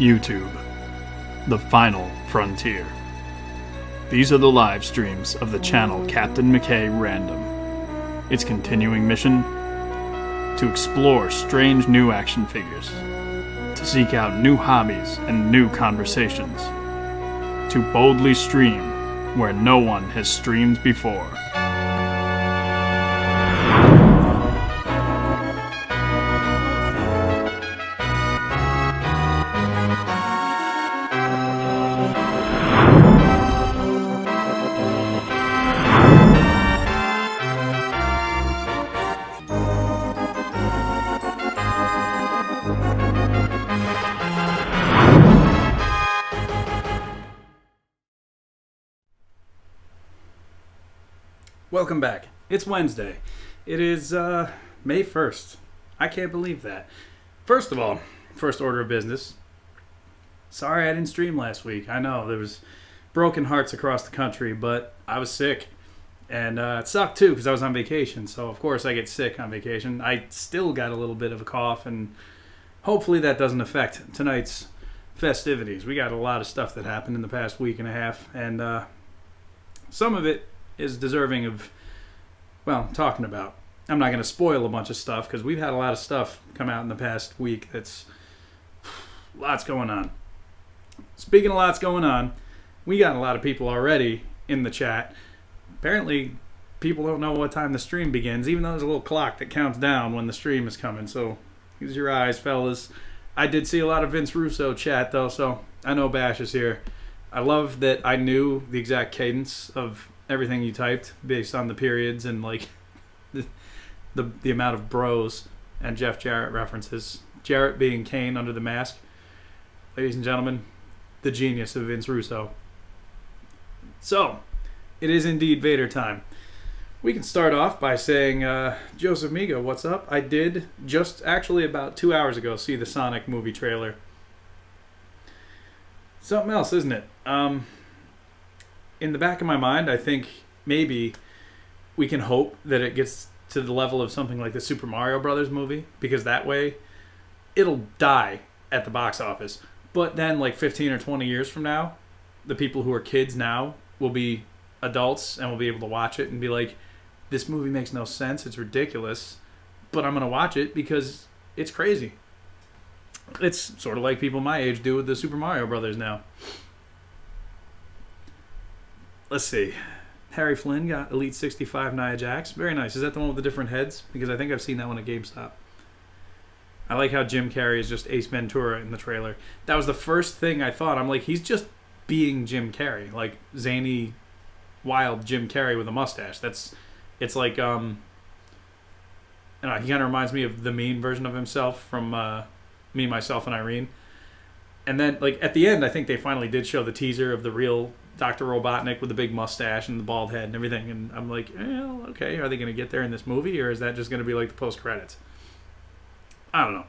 YouTube, the final frontier. These are the live streams of the channel Captain McKay Random. Its continuing mission? To explore strange new action figures, to seek out new hobbies and new conversations, to boldly stream where no one has streamed before. Welcome back. It's Wednesday. It is May 1st. I can't believe that. First of all, first order of business. Sorry I didn't stream last week. I know there was broken hearts across the country, but I was sick. And it sucked too because I was on vacation. So of course I get sick on vacation. I still got a little bit of a cough, and hopefully that doesn't affect tonight's festivities. We got a lot of stuff that happened in the past week and a half, and some of it is deserving of, well, talking about. I'm not going to spoil a bunch of stuff because we've had a lot of stuff come out in the past week that's lots going on. Speaking of lots going on, we got a lot of people already in the chat. Apparently, people don't know what time the stream begins, even though there's a little clock that counts down when the stream is coming. So use your eyes, fellas. I did see a lot of Vince Russo chat, though, so I know Bash is here. I love that I knew the exact cadence of everything you typed based on the periods and like the amount of bros and Jeff Jarrett references. Jarrett being Kane under the mask. Ladies and gentlemen, the genius of Vince Russo. So, it is indeed Vader time. We can start off by saying, Joseph Migo, what's up? I did just actually about 2 hours ago see the Sonic movie trailer. Something else, isn't it? In the back of my mind, I think maybe we can hope that it gets to the level of something like the Super Mario Brothers movie, because that way it'll die at the box office. But then like 15 or 20 years from now, the people who are kids now will be adults and will be able to watch it and be like, this movie makes no sense, it's ridiculous, but I'm going to watch it because it's crazy. It's sort of like people my age do with the Super Mario Brothers now. Let's see. Harry Flynn got Elite 65 Nia Jax. Very nice. Is that the one with the different heads? Because I think I've seen that one at GameStop. I like how Jim Carrey is just Ace Ventura in the trailer. That was the first thing I thought. I'm like, he's just being Jim Carrey. Like, zany, wild Jim Carrey with a mustache. It's like, I don't know, he kind of reminds me of the mean version of himself from Me, Myself, and Irene. And then, like, at the end, I think they finally did show the teaser of the real Dr. Robotnik with the big mustache and the bald head and everything. And I'm like, well, okay, are they going to get there in this movie, or is that just going to be like the post-credits? I don't know.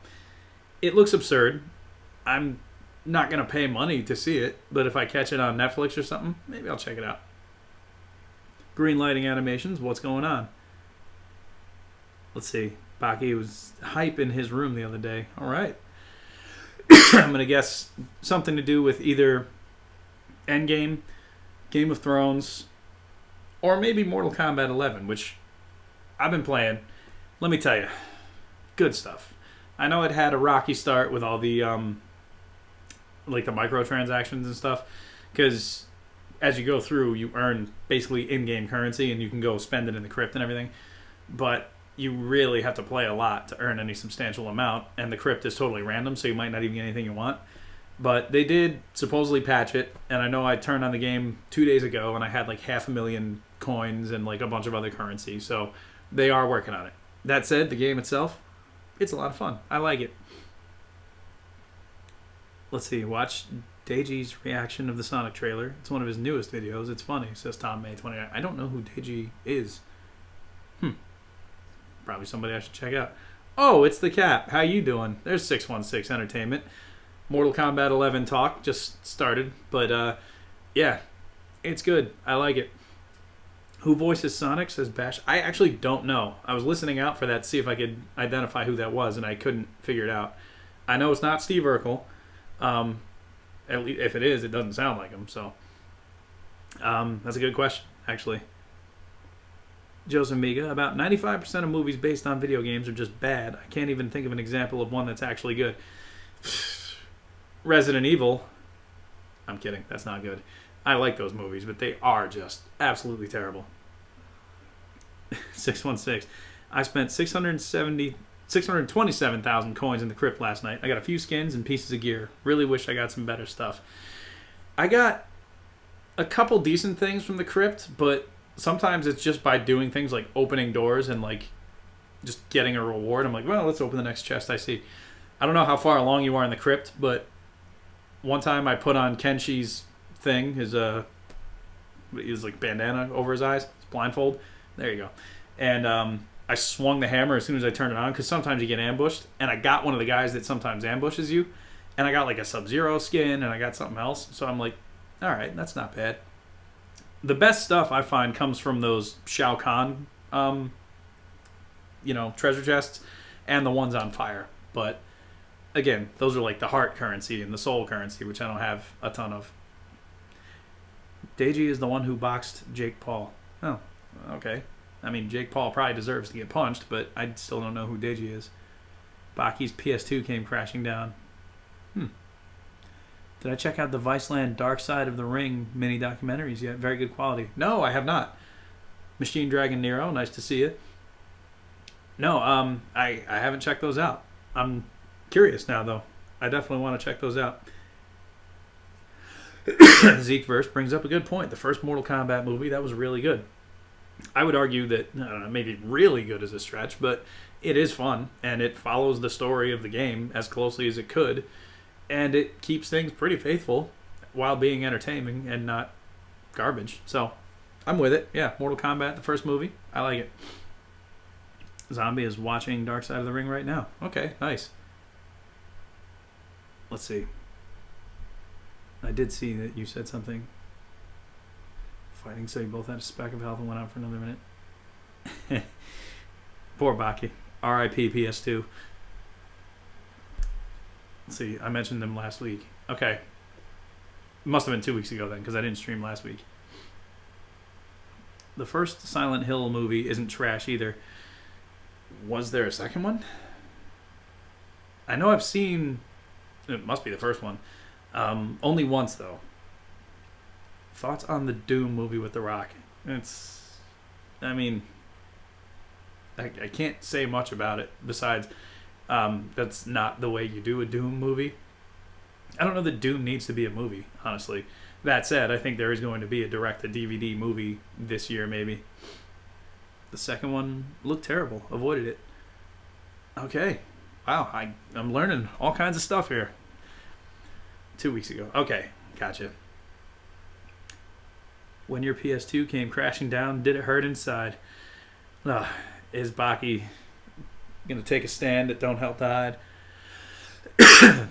It looks absurd. I'm not going to pay money to see it, but if I catch it on Netflix or something, maybe I'll check it out. Green Lighting Animations, what's going on? Let's see. Baki was hype in his room the other day. All right. I'm going to guess something to do with either Endgame, Game of Thrones, or maybe Mortal Kombat 11, which I've been playing. Let me tell you, good stuff. I know it had a rocky start with all the like the microtransactions and stuff, because as you go through, you earn basically in-game currency, and you can go spend it in the crypt and everything. But you really have to play a lot to earn any substantial amount, and the crypt is totally random, so you might not even get anything you want. But they did supposedly patch it, and I know I turned on the game 2 days ago, and I had like 500,000 coins and like a bunch of other currency, so they are working on it. That said, the game itself, it's a lot of fun. I like it. Let's see, watch Deiji's reaction of the Sonic trailer. It's one of his newest videos. It's funny, says Tom May 29. I don't know who Deiji is. Probably somebody I should check out. Oh, it's the Cap. How you doing? There's 616 Entertainment. Mortal Kombat 11 talk just started, but yeah, it's good. I like it. Who voices Sonic, says Bash. I actually don't know. I was listening out for that to see if I could identify who that was, and I couldn't figure it out. I know it's not Steve Urkel. At least if it is, it doesn't sound like him. So that's a good question, actually. Joseph Miga, about 95% of movies based on video games are just bad. I can't even think of an example of one that's actually good. Resident Evil. I'm kidding. That's not good. I like those movies, but they are just absolutely terrible. 616. I spent 627,000 coins in the crypt last night. I got a few skins and pieces of gear. Really wish I got some better stuff. I got a couple decent things from the crypt, but sometimes it's just by doing things like opening doors and like just getting a reward. I'm like, well, let's open the next chest I see. I don't know how far along you are in the crypt, but one time I put on Kenshi's thing, his like bandana over his eyes, his blindfold. There you go. And I swung the hammer as soon as I turned it on, because sometimes you get ambushed, and I got one of the guys that sometimes ambushes you, and I got like a Sub-Zero skin, and I got something else. So I'm like, all right, that's not bad. The best stuff I find comes from those Shao Kahn, treasure chests, and the ones on fire. But again, those are like the heart currency and the soul currency, which I don't have a ton of. Deji is the one who boxed Jake Paul. Oh, okay. I mean, Jake Paul probably deserves to get punched, but I still don't know who Deji is. Baki's PS2 came crashing down. Did I check out the Viceland Dark Side of the Ring mini documentaries yet? Very good quality. No, I have not. Machine Dragon Nero, nice to see you. No, I haven't checked those out. I'm curious now, though. I definitely want to check those out. Zekeverse brings up a good point. The first Mortal Kombat movie, that was really good. I would argue that, I don't know, maybe really good is a stretch, but it is fun, and it follows the story of the game as closely as it could, and it keeps things pretty faithful while being entertaining and not garbage. So, I'm with it. Yeah, Mortal Kombat, the first movie. I like it. Zombie is watching Dark Side of the Ring right now. Okay, nice. Let's see. I did see that you said something. Fighting, so you both had a speck of health and went out for another minute. Poor Baki. R.I.P. PS2. Let's see, I mentioned them last week. Okay. It must have been 2 weeks ago then, because I didn't stream last week. The first Silent Hill movie isn't trash either. Was there a second one? I know I've seen... It must be the first one. Only once, though. Thoughts on the Doom movie with The Rock? I can't say much about it besides that's not the way you do a Doom movie. I don't know that Doom needs to be a movie, honestly. That said, I think there is going to be a direct-to-DVD movie this year, maybe. The second one looked terrible. Avoided it. Okay. Wow, I'm learning all kinds of stuff here. 2 weeks ago. Okay, gotcha. When your PS2 came crashing down, did it hurt inside? Is Baki going to take a stand at Don't Help to Hide?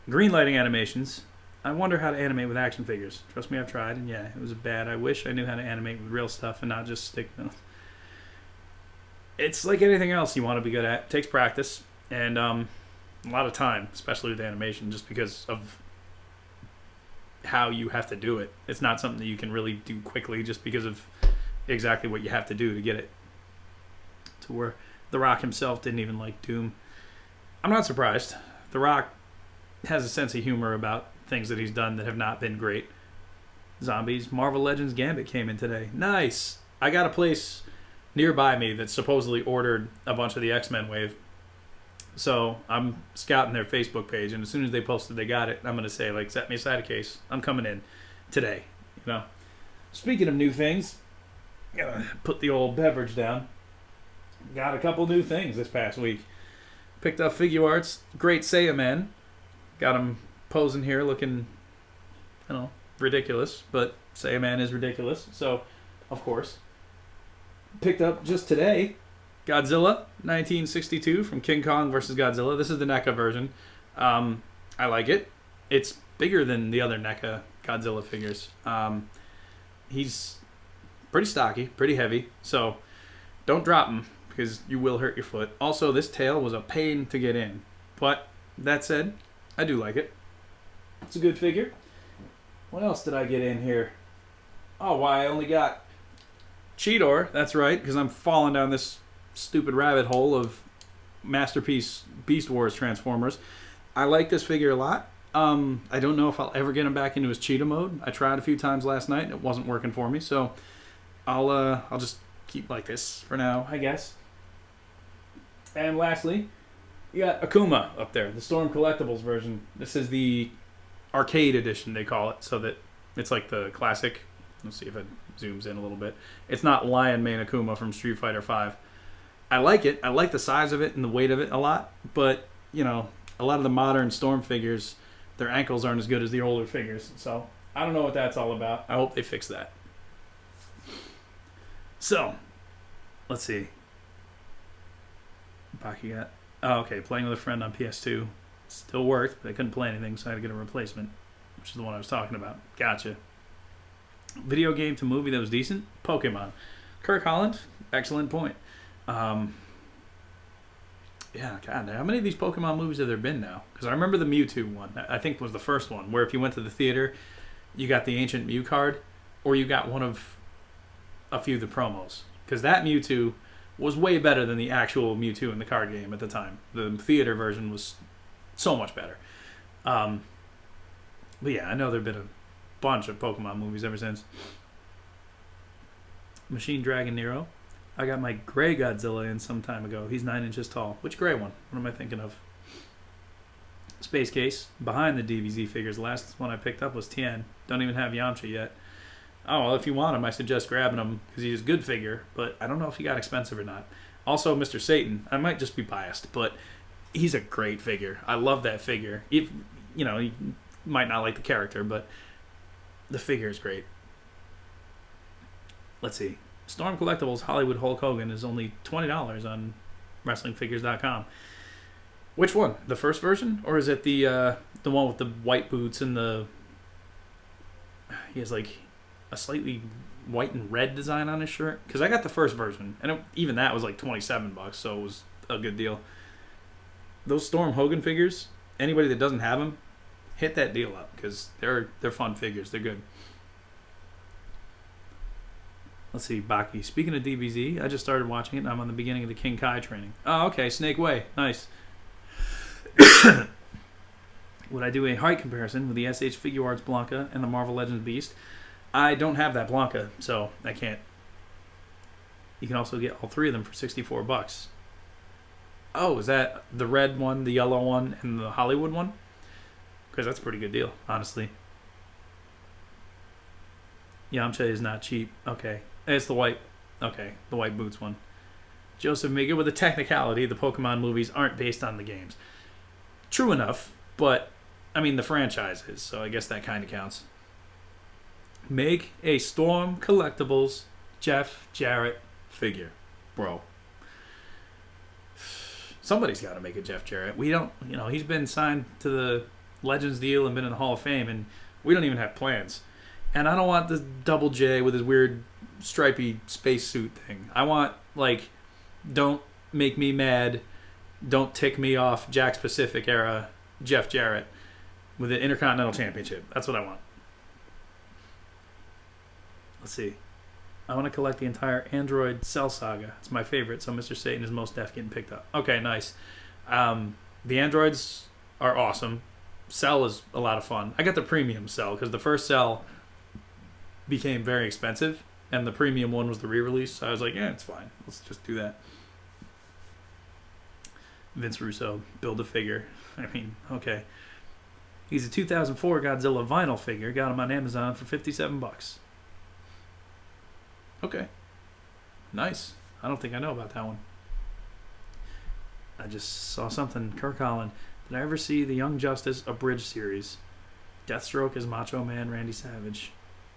Green lighting animations. I wonder how to animate with action figures. Trust me, I've tried, and yeah, it was bad. I wish I knew how to animate with real stuff and not just stick. It's like anything else you want to be good at. It takes practice and a lot of time, especially with animation, just because of how you have to do it. It's not something that you can really do quickly just because of exactly what you have to do to get it to where The Rock himself didn't even like Doom. I'm not surprised. The Rock has a sense of humor about things that he's done that have not been great. Zombies. Marvel Legends Gambit came in today. Nice. I got a place nearby me that supposedly ordered a bunch of the X-Men wave. So I'm scouting their Facebook page, and as soon as they posted they got it, I'm going to say, like, set me aside a case. I'm coming in today, you know. Speaking of new things, gotta put the old beverage down. Got a couple new things this past week. Picked up Figuarts. Great Saiyaman. Got him posing here looking, I don't know, ridiculous, but Saiyaman is ridiculous, so, of course. Picked up just today Godzilla 1962 from King Kong vs. Godzilla. This is the NECA version. I like it. It's bigger than the other NECA Godzilla figures. He's pretty stocky, pretty heavy, so don't drop him because you will hurt your foot. Also, this tail was a pain to get in, but that said, I do like it. It's a good figure. What else did I get in here? Oh, why I only got Cheetor. That's right, because I'm falling down this stupid rabbit hole of Masterpiece Beast Wars Transformers. I like this figure a lot. I don't know if I'll ever get him back into his cheetah mode. I tried a few times last night and it wasn't working for me, so I'll just keep like this for now, I guess. And lastly, you got Akuma up there, the Storm Collectibles version. This is the arcade edition, they call it, so that it's like the classic. Let's see if it zooms in a little bit. It's not Lion Mane Akuma from Street Fighter V. I like it. I like the size of it and the weight of it a lot, but, you know, a lot of the modern Storm figures, their ankles aren't as good as the older figures. So I don't know what that's all about. I hope they fix that. So, let's see. Baki got... Oh, okay. Playing with a friend on PS2. Still worked, but I couldn't play anything, so I had to get a replacement, which is the one I was talking about. Gotcha. Video game to movie that was decent? Pokemon. Kirk Holland? Excellent point. Yeah, God, how many of these Pokemon movies have there been now? Because I remember the Mewtwo one. I think was the first one, where if you went to the theater, you got the Ancient Mew card, or you got one of a few of the promos. Because that Mewtwo was way better than the actual Mewtwo in the card game at the time. The theater version was so much better. But yeah, I know there have been a bunch of Pokemon movies ever since. Machine Dragon Nero. I got my gray Godzilla in some time ago. He's 9 inches tall. Which gray one? What am I thinking of? Space Case. Behind the DBZ figures. The last one I picked up was Tien. Don't even have Yamcha yet. Oh, well, if you want him, I suggest grabbing him because he's a good figure, but I don't know if he got expensive or not. Also, Mr. Satan. I might just be biased, but he's a great figure. I love that figure. If, you know, you might not like the character, but the figure is great. Let's see. Storm Collectibles Hollywood Hulk Hogan is only $20 on WrestlingFigures.com. Which one? The first version, or is it the one with the white boots and the? He has like a slightly white and red design on his shirt. Because I got the first version, and even that was like $27, so it was a good deal. Those Storm Hogan figures, anybody that doesn't have them, hit that deal up because they're fun figures. They're good. Let's see, Baki. Speaking of DBZ, I just started watching it, and I'm on the beginning of the King Kai training. Oh, okay, Snake Way. Nice. Would I do a height comparison with the SH Figure Arts Blanca and the Marvel Legends Beast? I don't have that Blanca, so I can't. You can also get all three of them for $64. Oh, is that the red one, the yellow one, and the Hollywood one? Because that's a pretty good deal, honestly. Yamcha is not cheap. Okay. It's the white. Okay, the white boots one. Joseph Miga, with a technicality, the Pokemon movies aren't based on the games. True enough, but, I mean, the franchise is, so I guess that kind of counts. Make a Storm Collectibles Jeff Jarrett figure. Bro. Somebody's got to make a Jeff Jarrett. We don't, you know, he's been signed to the Legends deal and been in the Hall of Fame, and we don't even have plans. And I don't want this Double J with his weird stripy spacesuit thing. I want, like, don't make me mad, don't tick me off, Jack's Pacific era Jeff Jarrett with an Intercontinental Championship. That's what I want. Let's see. I want to collect the entire Android Cell saga. It's my favorite, so Mr. Satan is most def getting picked up. Okay, nice. The androids are awesome. Cell is a lot of fun. I got the premium Cell because the first Cell became very expensive, and the premium one was the re-release. So I was like, yeah, it's fine. Let's just do that. Vince Russo, build a figure. I mean, okay. He's a 2004 Godzilla vinyl figure. Got him on Amazon for $57. Okay. Nice. I don't think I know about that one. I just saw something. Kirk Holland. Did I ever see the Young Justice Abridged series? Deathstroke as Macho Man Randy Savage.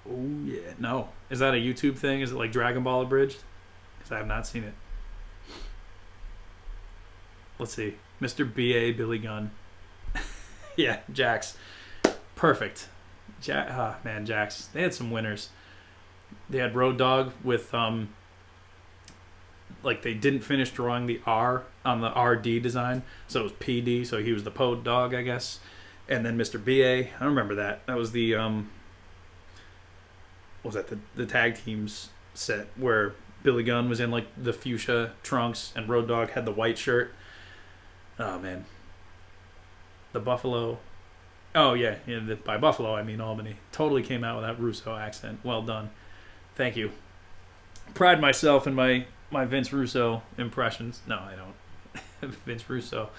Oh, yeah. No. Is that a YouTube thing? Is it like Dragon Ball Abridged? Because I have not seen it. Let's see. Mr. B.A. Billy Gunn. Yeah, Jax. Perfect. Man, Jax. They had some winners. They had Road Dogg with, like, they didn't finish drawing the R on the RD design, so it was PD, so he was the Pod Dog, I guess. And then Mr. BA, I remember that. That was the what was that the tag teams set where Billy Gunn was in like the fuchsia trunks and Road Dogg had the white shirt. Oh man, the Buffalo. Oh yeah, by Buffalo I mean Albany. Totally came out with that Russo accent. Well done, thank you. Pride myself in my Vince Russo impressions. No, I don't. Vince Russo.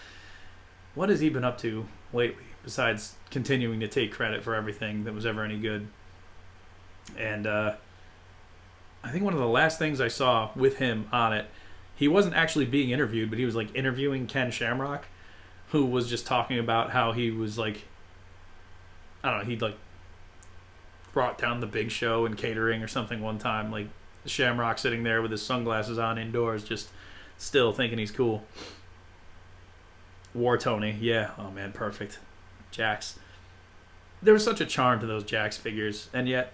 What has he been up to lately besides continuing to take credit for everything that was ever any good? And I think one of the last things I saw with him on it, he wasn't actually being interviewed, but he was like interviewing Ken Shamrock, who was just talking about how he was like, I don't know, he'd like brought down the Big Show and catering or something one time, like Shamrock sitting there with his sunglasses on indoors, just still thinking he's cool. War Tony, yeah, oh man, perfect. Jax. There was such a charm to those Jax figures, and yet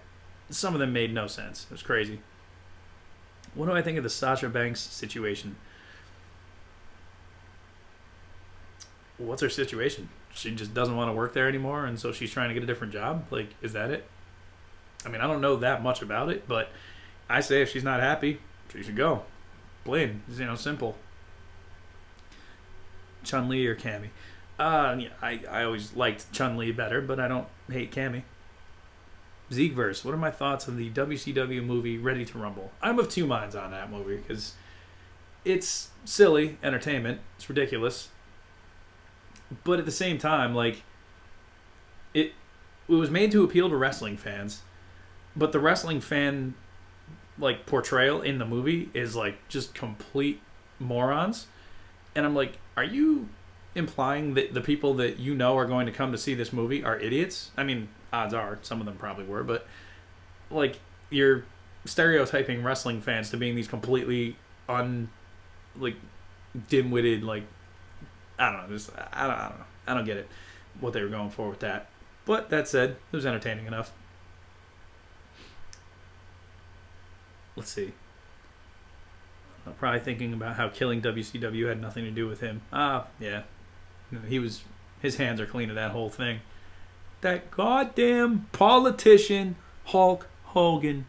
some of them made no sense. It was crazy. What do I think of the Sasha Banks situation? What's her situation? She just doesn't want to work there anymore, and so she's trying to get a different job? Like, is that it? I mean, I don't know that much about it, but I say if she's not happy, she should go. Plain, simple. Chun-Li or Cammy? Yeah, I always liked Chun-Li better, but I don't hate Cammy. Zekeverse, what are my thoughts on the WCW movie Ready to Rumble? I'm of two minds on that movie because it's silly entertainment. It's ridiculous. But at the same time, like, it was made to appeal to wrestling fans, but the wrestling fan, like, portrayal in the movie is, like, just complete morons. And I'm like, are you implying that the people that you know are going to come to see this movie are idiots? I mean, odds are some of them probably were, but like you're stereotyping wrestling fans to being these completely dim-witted, like I don't know, I don't get it what they were going for with that. But that said, it was entertaining enough. Let's see. I'm probably thinking about how killing WCW had nothing to do with him. Yeah. His hands are clean of that whole thing. That goddamn politician, Hulk Hogan.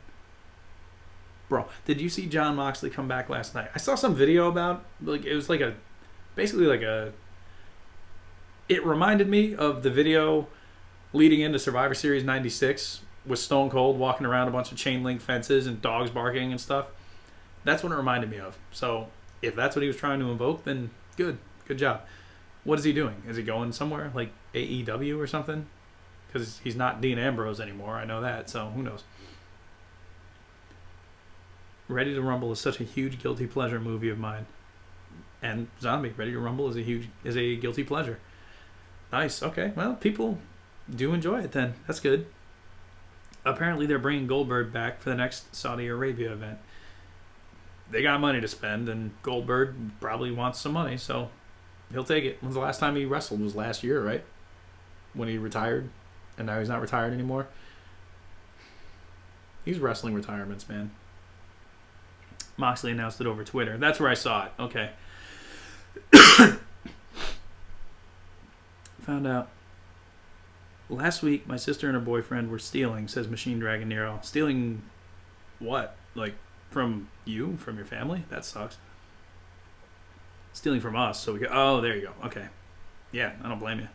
Bro, did you see John Moxley come back last night? I saw some video about, like, it was like it reminded me of the video leading into Survivor Series 96 with Stone Cold walking around a bunch of chain link fences and dogs barking and stuff. That's what it reminded me of. So if that's what he was trying to invoke, then good job. What is he doing? Is he going somewhere like AEW or something? Because he's not Dean Ambrose anymore. I know that, so who knows. Ready to Rumble is such a huge guilty pleasure movie of mine. And Zombie, Ready to Rumble is a guilty pleasure. Nice. Okay. Well, people do enjoy it then. That's good. Apparently they're bringing Goldberg back for the next Saudi Arabia event. They got money to spend, and Goldberg probably wants some money, so he'll take it. When's the last time he wrestled? It was last year, right? When he retired, and now he's not retired anymore. These wrestling retirements, man. Moxley announced it over Twitter. That's where I saw it. Okay. Found out. Last week, my sister and her boyfriend were stealing, says Machine Dragon Nero. Stealing what? Like, from you? From your family? That sucks. Stealing from us. So we go, oh, there you go. Okay. Yeah, I don't blame you.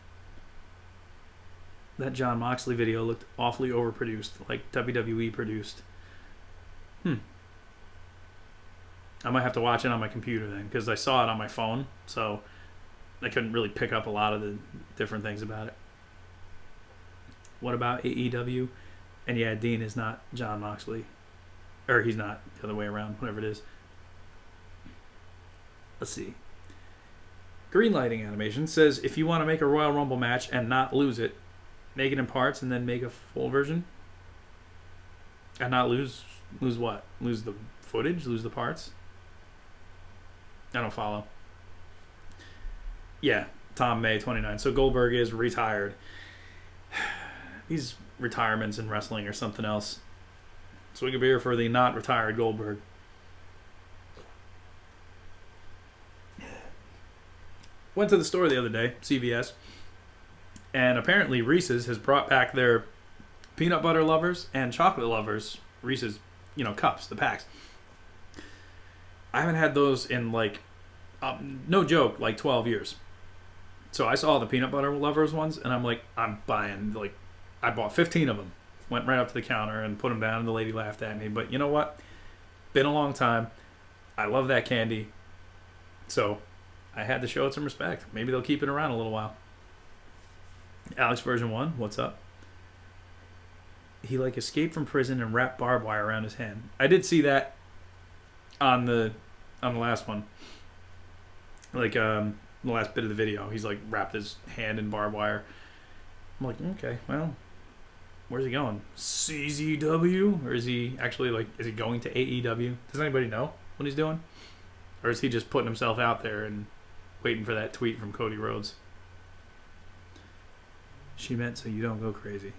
That John Moxley video looked awfully overproduced, like WWE produced. I might have to watch it on my computer then, because I saw it on my phone, so I couldn't really pick up a lot of the different things about it. What about AEW? And yeah, Dean is not John Moxley. Or he's not, the other way around, whatever it is. Let's see. Greenlighting Animation says, if you want to make a Royal Rumble match and not lose it, make it in parts and then make a full version. And not lose what? Lose the footage? Lose the parts? I don't follow. Yeah, Tom May, 29. So Goldberg is retired. These retirements in wrestling or something else. Swig a beer for the not retired Goldberg. Went to the store the other day, CVS, And apparently Reese's has brought back their peanut butter lovers and chocolate lovers Reese's, cups, the packs. I haven't had those in like, no joke, like 12 years. So I saw the peanut butter lovers ones, and I'm like, I'm buying. Like, I bought 15 of them. Went right up to the counter and put them down, and the lady laughed at me. But you know what? Been a long time. I love that candy. So I had to show it some respect. Maybe they'll keep it around a little while. Alex version 1, what's up? He like escaped from prison and wrapped barbed wire around his hand. I did see that on the last one. Like the last bit of the video. He's like wrapped his hand in barbed wire. I'm like, okay, well, where's he going? CZW? Or is he actually like, is he going to AEW? Does anybody know what he's doing? Or is he just putting himself out there and waiting for that tweet from Cody Rhodes? She meant so you don't go crazy.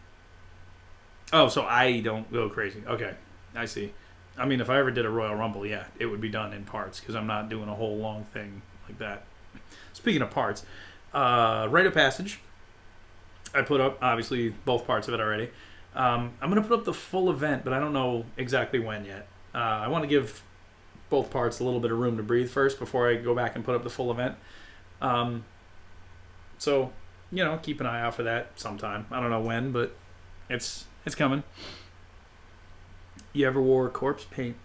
Oh, so I don't go crazy. Okay, I see. I mean, if I ever did a Royal Rumble, yeah, it would be done in parts because I'm not doing a whole long thing like that. Speaking of parts, Rite of Passage. I put up, obviously, both parts of it already. I'm going to put up the full event, but I don't know exactly when yet. I want to give both parts a little bit of room to breathe first before I go back and put up the full event. So, keep an eye out for that sometime. I don't know when, but it's coming. You ever wore corpse paint?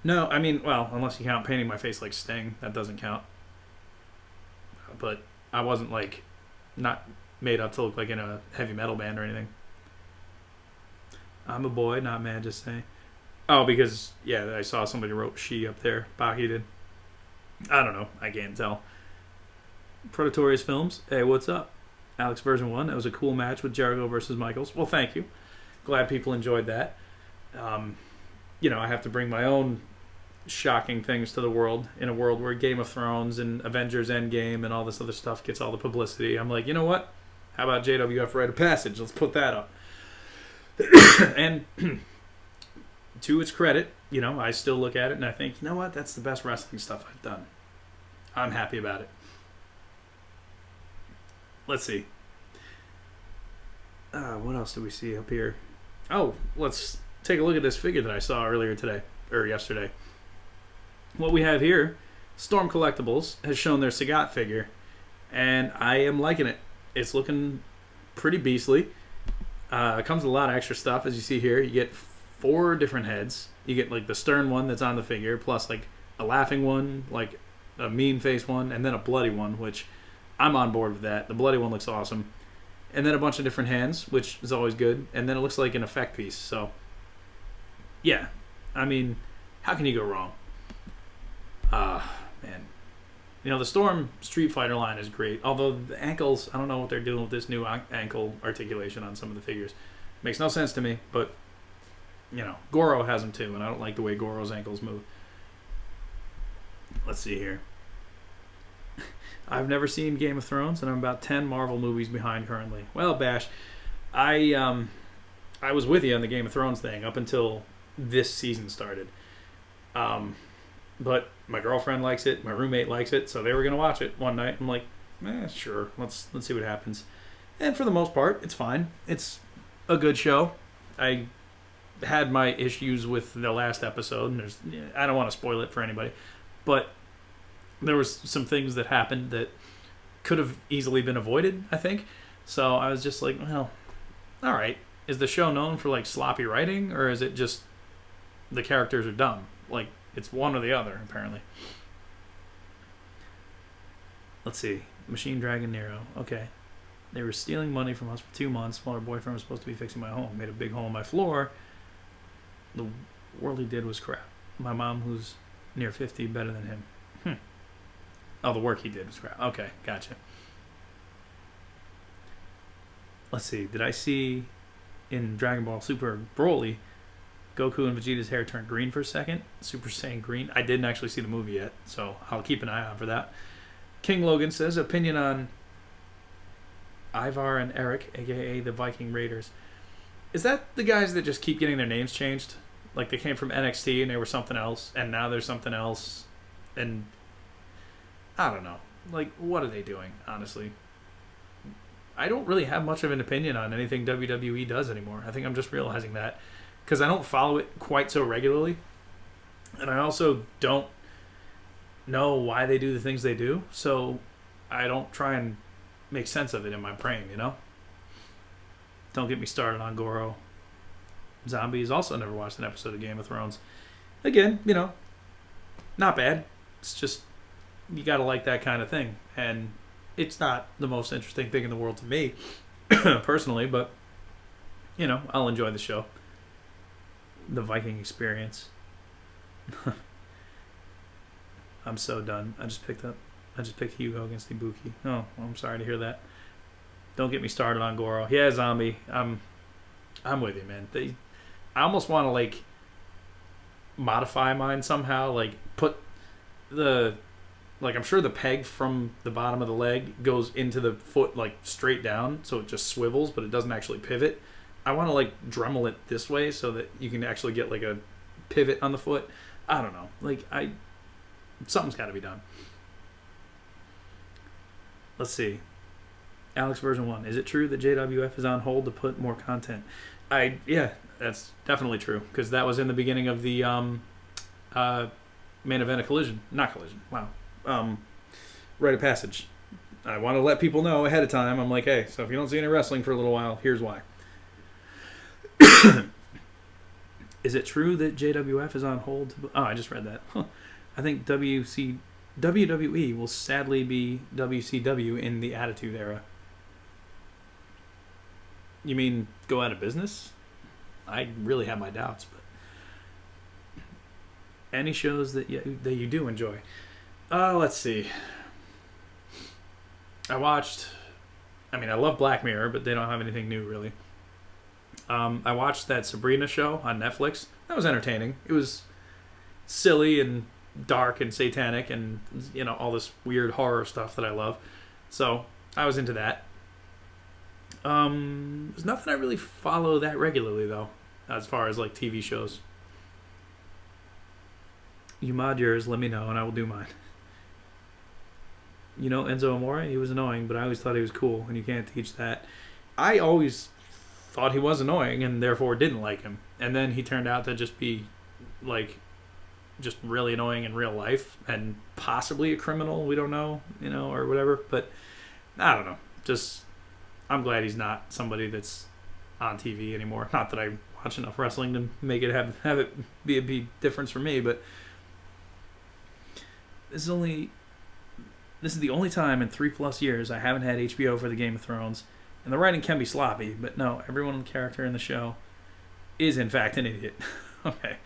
No, I mean, well, unless you count painting my face like Sting. That doesn't count. But I wasn't, like, not made up to look like in a heavy metal band or anything. I'm a boy, not man, just saying. Oh, because, yeah, I saw somebody wrote she up there. Baki did. I don't know. I can't tell. Predatorius Films. Hey, what's up? Alex version 1. That was a cool match with Jericho versus Michaels. Well, thank you. Glad people enjoyed that. I have to bring my own shocking things to the world in a world where Game of Thrones and Avengers Endgame and all this other stuff gets all the publicity. I'm like, you know what? How about JWF Rite of Passage? Let's put that up. And to its credit, I still look at it and I think, you know what? That's the best wrestling stuff I've done. I'm happy about it. Let's see. What else do we see up here? Oh, let's take a look at this figure that I saw earlier today, or yesterday. What we have here, Storm Collectibles has shown their Sagat figure, and I am liking it. It's looking pretty beastly. It comes with a lot of extra stuff, as you see here. You get 4 different heads. You get like the stern one that's on the figure, plus like a laughing one, like a mean face one, and then a bloody one, which I'm on board with that. The bloody one looks awesome. And then a bunch of different hands, which is always good. And then it looks like an effect piece. So, yeah. I mean, how can you go wrong? Man. The Storm Street Fighter line is great. Although the ankles, I don't know what they're doing with this new ankle articulation on some of the figures. Makes no sense to me, but, Goro has them too, and I don't like the way Goro's ankles move. Let's see here. I've never seen Game of Thrones, and I'm about 10 Marvel movies behind currently. Well, Bash, I was with you on the Game of Thrones thing up until this season started. But my girlfriend likes it, my roommate likes it, so they were going to watch it one night. I'm like, sure, let's see what happens. And for the most part, it's fine. It's a good show. I had my issues with the last episode, and I don't want to spoil it for anybody, but there was some things that happened that could have easily been avoided, I think. So I was just like, well, all right. Is the show known for like sloppy writing, or is it just the characters are dumb? Like, it's one or the other, apparently. Let's see. Machine Dragon Nero. Okay. They were stealing money from us for 2 months while our boyfriend was supposed to be fixing my home. Made a big hole in my floor. The world he did was crap. My mom, who's near 50, better than him. Oh, the work he did was crap. Okay, gotcha. Let's see. Did I see in Dragon Ball Super Broly, Goku and Vegeta's hair turned green for a second? Super Saiyan green? I didn't actually see the movie yet, so I'll keep an eye out for that. King Logan says, opinion on Ivar and Eric, a.k.a. the Viking Raiders. Is that the guys that just keep getting their names changed? Like they came from NXT and they were something else, and now they're something else, and I don't know. Like, what are they doing, honestly? I don't really have much of an opinion on anything WWE does anymore. I think I'm just realizing that because I don't follow it quite so regularly, and I also don't know why they do the things they do, so I don't try and make sense of it in my brain, you know? Don't get me started on Goro. Zombies also never watched an episode of Game of Thrones. Again, you know, not bad. It's just, you gotta like that kind of thing. And it's not the most interesting thing in the world to me, personally, but, you know, I'll enjoy the show. The Viking experience. I'm so done. I just picked Hugo against Ibuki. Oh, well, I'm sorry to hear that. Don't get me started on Goro. Yeah, Zombie. I'm with you, man. I almost want to like modify mine somehow. Like put I'm sure the peg from the bottom of the leg goes into the foot like straight down, so it just swivels, but it doesn't actually pivot. I want to like Dremel it this way so that you can actually get like a pivot on the foot. I don't know. Something's got to be done. Let's see. Alex version 1. Is it true that JWF is on hold to put more content? Yeah, that's definitely true because that was in the beginning of the main event of Collision. Not Collision. Wow. Rite of Passage. I want to let people know ahead of time. I'm like, hey, so if you don't see any wrestling for a little while, here's why. Is it true that JWF is on hold? Oh, I just read that. Huh. I think WWE will sadly be WCW in the Attitude Era. You mean go out of business? I really have my doubts, but any shows that you do enjoy. Let's see. I love Black Mirror, but they don't have anything new really. I watched that Sabrina show on Netflix. That was entertaining. It was silly and dark and satanic and, you know, all this weird horror stuff that I love. So I was into that. There's nothing I really follow that regularly though, as far as like TV shows. You mod yours, let me know, and I will do mine. You know Enzo Amore? He was annoying, but I always thought he was cool, and you can't teach that. I always thought he was annoying and therefore didn't like him. And then he turned out to just be like just really annoying in real life and possibly a criminal, we don't know, you know, or whatever. But I don't know. Just I'm glad he's not somebody that's on TV anymore. Not that I watch enough wrestling to make it have it be a big difference for me, but this is the only time in 3+ years I haven't had HBO for the Game of Thrones. And the writing can be sloppy, but no, everyone in the character in the show is in fact an idiot. Okay.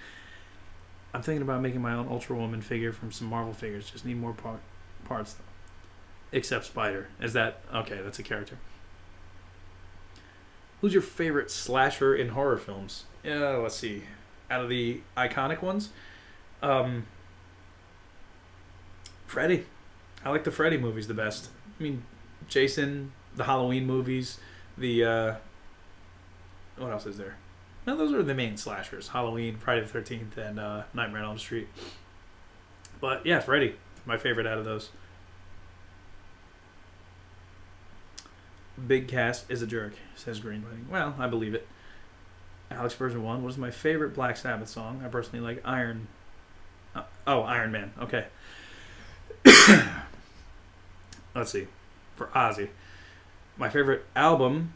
I'm thinking about making my own Ultra Woman figure from some Marvel figures. Just need more parts though. Except Spider. Is that okay, that's a character. Who's your favorite slasher in horror films? Yeah, let's see. Out of the iconic ones, Freddy. I like the Freddy movies the best. I mean, Jason, the Halloween movies, the what else is there? No, those are the main slashers. Halloween, Friday the 13th, and Nightmare on Elm Street. But yeah, Freddy, my favorite out of those. Big Cass is a jerk, says Green Lighting. Well, I believe it. Alex version 1. What is my favorite Black Sabbath song? I personally like Iron Man. Okay. Let's see. For Ozzy, my favorite album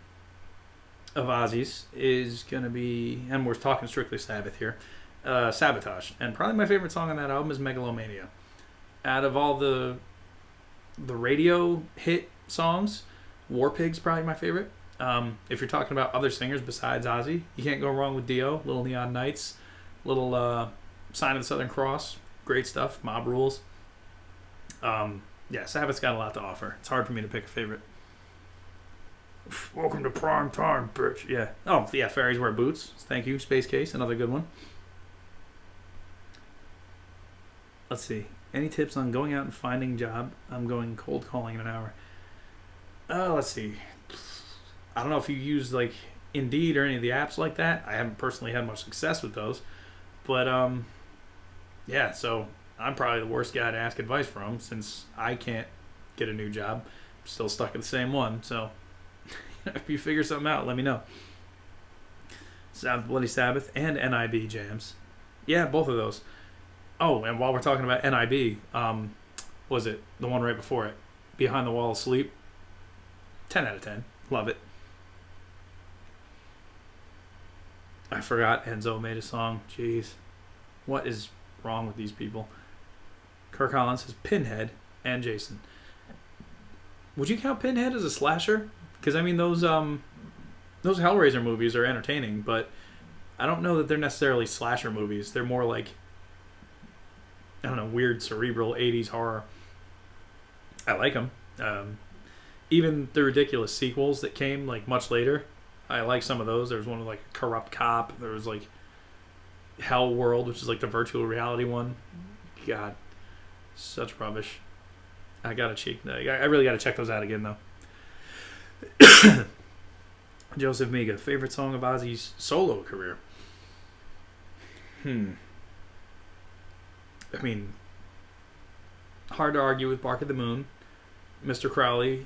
of Ozzy's is going to be, and we're talking strictly Sabbath here, Sabotage. And probably my favorite song on that album is Megalomania. Out of all the radio hit songs, War Pig's probably my favorite. If you're talking about other singers besides Ozzy, you can't go wrong with Dio. Little Neon Nights, little Sign of the Southern Cross, great stuff. Mob Rules. Yeah, Sabbath's got a lot to offer. It's hard for me to pick a favorite. Welcome to prime time, bitch. Yeah. Oh, yeah, Fairies Wear Boots. Thank you. Space Case, another good one. Let's see. Any tips on going out and finding a job? I'm going cold calling in an hour. Let's see. I don't know if you use like Indeed or any of the apps like that. I haven't personally had much success with those. But yeah, so I'm probably the worst guy to ask advice from since I can't get a new job. I'm still stuck at the same one, so If you figure something out, let me know. Sounds Bloody Sabbath and NIB jams. Yeah, both of those. Oh, and while we're talking about NIB, was it the one right before it? Behind the Wall of Sleep. 10 out of 10. Love it. I forgot Enzo made a song. Jeez. What is wrong with these people? Kirk Collins says Pinhead and Jason. Would you count Pinhead as a slasher? Because, I mean, those Hellraiser movies are entertaining, but I don't know that they're necessarily slasher movies. They're more like, I don't know, weird, cerebral 80s horror. I like them. Even the ridiculous sequels that came, like, much later, I like some of those. There was one with, like, Corrupt Cop. There was, like, Hell World, which is, like, the virtual reality one. God. Such rubbish. I really gotta check those out again, though. Joseph Miga, favorite song of Ozzy's solo career? I mean, hard to argue with Bark at the Moon, Mr. Crowley.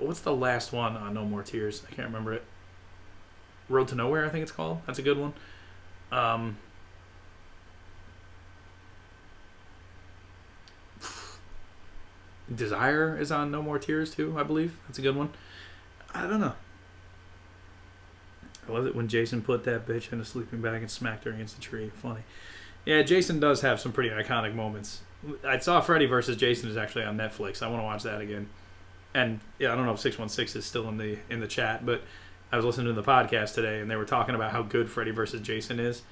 What's the last one on No More Tears? I can't remember it. Road to Nowhere, I think it's called. That's a good one. Desire is on No More Tears too, I believe. That's a good one. I don't know. I love it when Jason put that bitch in a sleeping bag and smacked her against the tree. Funny. Yeah, Jason does have some pretty iconic moments. I saw Freddy vs. Jason is actually on Netflix. I want to watch that again. And yeah, I don't know if 616 is still in the chat, but I was listening to the podcast today and they were talking about how good Freddy vs. Jason is.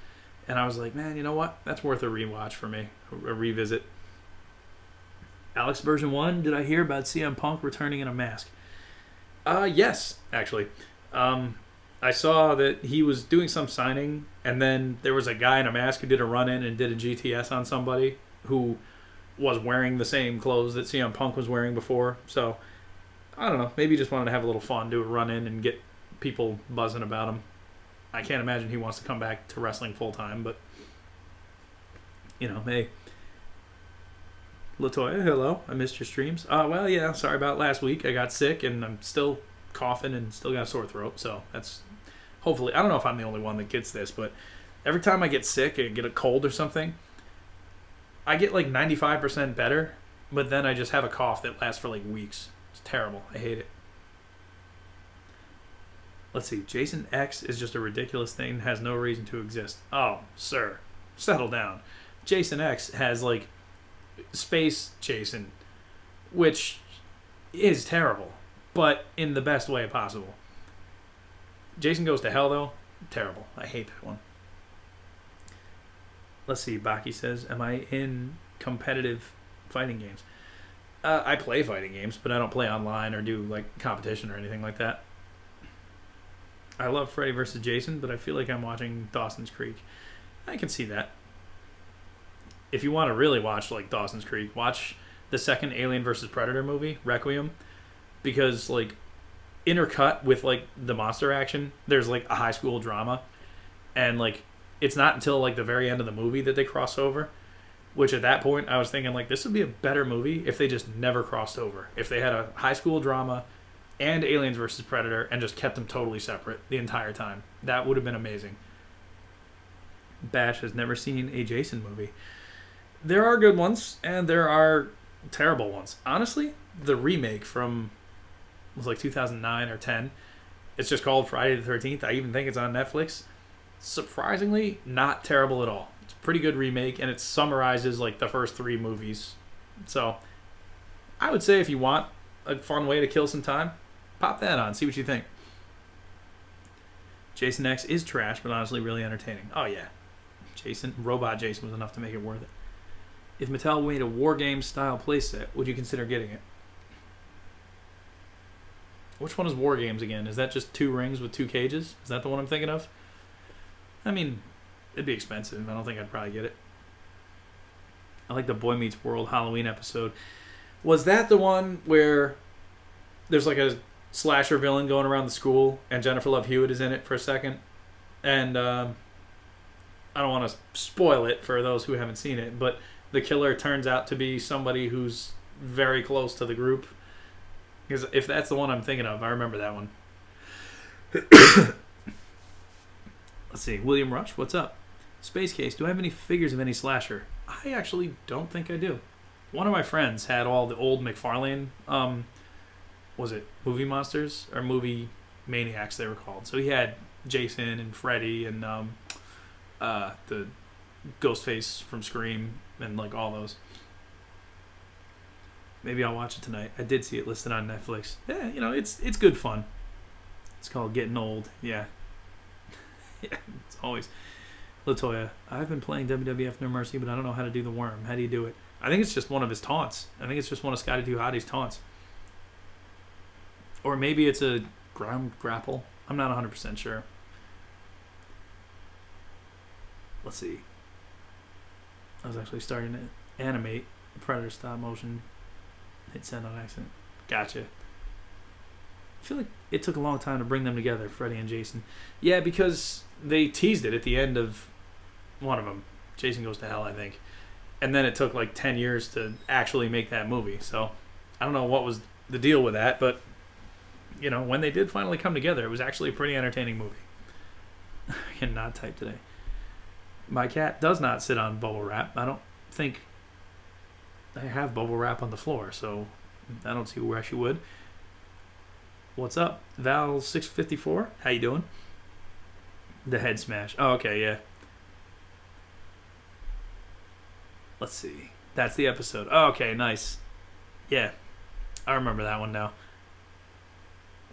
And I was like, man, you know what? That's worth a rewatch for me. A revisit. Alex version 1, did I hear about CM Punk returning in a mask? Yes, actually. I saw that he was doing some signing, and then there was a guy in a mask who did a run-in and did a GTS on somebody who was wearing the same clothes that CM Punk was wearing before. So, I don't know. Maybe he just wanted to have a little fun, do a run-in, and get people buzzing about him. I can't imagine he wants to come back to wrestling full-time, but, you know, hey. Latoya, hello. I missed your streams. Well, yeah, sorry about last week. I got sick, and I'm still coughing and still got a sore throat, so that's hopefully, I don't know if I'm the only one that gets this, but every time I get sick, I get a cold or something, I get like 95% better, but then I just have a cough that lasts for like weeks. It's terrible. I hate it. Let's see. Jason X is just a ridiculous thing, has no reason to exist. Oh, sir, settle down. Jason X has like Space Jason, which is terrible, but in the best way possible. Jason Goes to Hell, though, terrible. I hate that one. Let's see. Baki says, am I in competitive fighting games? I play fighting games, but I don't play online or do like competition or anything like that. I love Freddy vs. Jason, but I feel like I'm watching Dawson's Creek. I can see that. If you want to really watch like Dawson's Creek, watch the second Alien vs. Predator movie, Requiem, because like intercut with like the monster action, there's like a high school drama, and like it's not until like the very end of the movie that they cross over, which at that point I was thinking like this would be a better movie if they just never crossed over, if they had a high school drama and Aliens vs. Predator and just kept them totally separate the entire time. That would have been amazing. Bash has never seen a Jason movie. There are good ones and there are terrible ones. Honestly, the remake from was like 2009 or 10. It's just called Friday the 13th. I even think it's on Netflix. Surprisingly, not terrible at all. It's a pretty good remake, and it summarizes like the first 3 movies. So, I would say if you want a fun way to kill some time, pop that on. See what you think. Jason X is trash, but honestly really entertaining. Oh yeah, Robot Jason was enough to make it worth it. If Mattel made a War Games style playset, would you consider getting it? Which one is War Games again? Is that just 2 rings with 2 cages? Is that the one I'm thinking of? I mean, it'd be expensive. I don't think I'd probably get it. I like the Boy Meets World Halloween episode. Was that the one where there's like a slasher villain going around the school and Jennifer Love Hewitt is in it for a second? And I don't want to spoil it for those who haven't seen it, but the killer turns out to be somebody who's very close to the group. Because if that's the one I'm thinking of, I remember that one. Let's see. William Rush, what's up? Space Case, do I have any figures of any slasher? I actually don't think I do. One of my friends had all the old McFarlane, was it Movie Monsters? Or Movie Maniacs, they were called. So he had Jason and Freddy and the Ghostface from Scream and like all those. Maybe I'll watch it tonight. I did see it listed on Netflix. Yeah, it's good fun. It's called Getting Old. Yeah. Yeah, it's always. Latoya, I've been playing WWF No Mercy, but I don't know how to do the worm. How do you do it? I think it's just one of his taunts. I think it's just one of Scotty 2 Hottie's taunts. Or maybe it's a ground grapple. I'm not 100% sure. Let's see. I was actually starting to animate the Predator stop motion. Hit send on accident. Gotcha. I feel like it took a long time to bring them together, Freddy and Jason. Yeah, because they teased it at the end of one of them. Jason Goes to Hell, I think. And then it took like 10 years to actually make that movie. So I don't know what was the deal with that, but when they did finally come together, it was actually a pretty entertaining movie. I cannot type today. My cat does not sit on bubble wrap. I don't think I have bubble wrap on the floor, so I don't see where she would. What's up? Val654? How you doing? The head smash. Oh, okay, yeah. Let's see. That's the episode. Oh, okay, nice. Yeah. I remember that one now.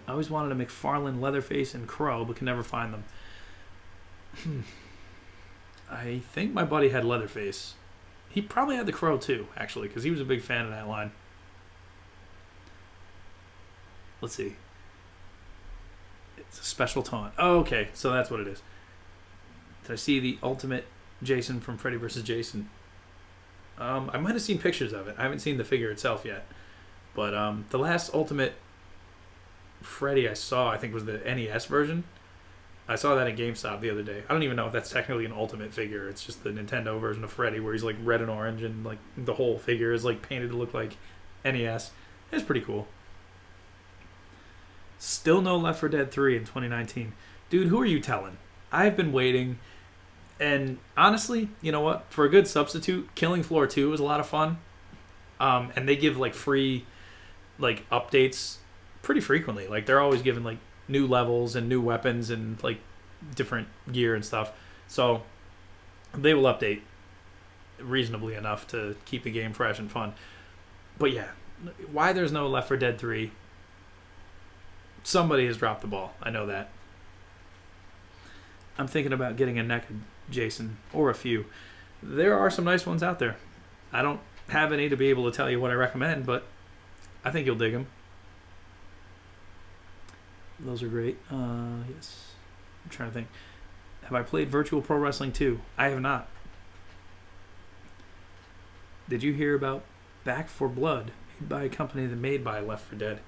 I always wanted a McFarlane, Leatherface, and Crow, but can never find them. I think my buddy had Leatherface. He probably had the Crow too, actually, because he was a big fan of that line. Let's see. It's a special taunt. Oh, okay, so that's what it is. Did I see the ultimate Jason from Freddy vs. Jason? I might have seen pictures of it. I haven't seen the figure itself yet. But the last ultimate Freddy I saw, I think, was the NES version. I saw that at GameStop the other day. I don't even know if that's technically an ultimate figure. It's just the Nintendo version of Freddy where he's like red and orange and like the whole figure is like painted to look like NES. It's pretty cool. Still no Left 4 Dead 3 in 2019. Dude, who are you telling? I've been waiting. And honestly, you know what? For a good substitute, Killing Floor 2 was a lot of fun. And they give like free like updates pretty frequently. Like they're always giving like new levels and new weapons and like different gear and stuff. So they will update reasonably enough to keep the game fresh and fun. But yeah, why there's no Left 4 Dead 3? Somebody has dropped the ball. I know that. I'm thinking about getting a naked Jason or a few. There are some nice ones out there. I don't have any to be able to tell you what I recommend, but I think you'll dig them. Those are great. Yes. I'm trying to think. Have I played Virtual Pro Wrestling 2? I have not. Did you hear about Back 4 Blood, made by a company that made by Left 4 Dead?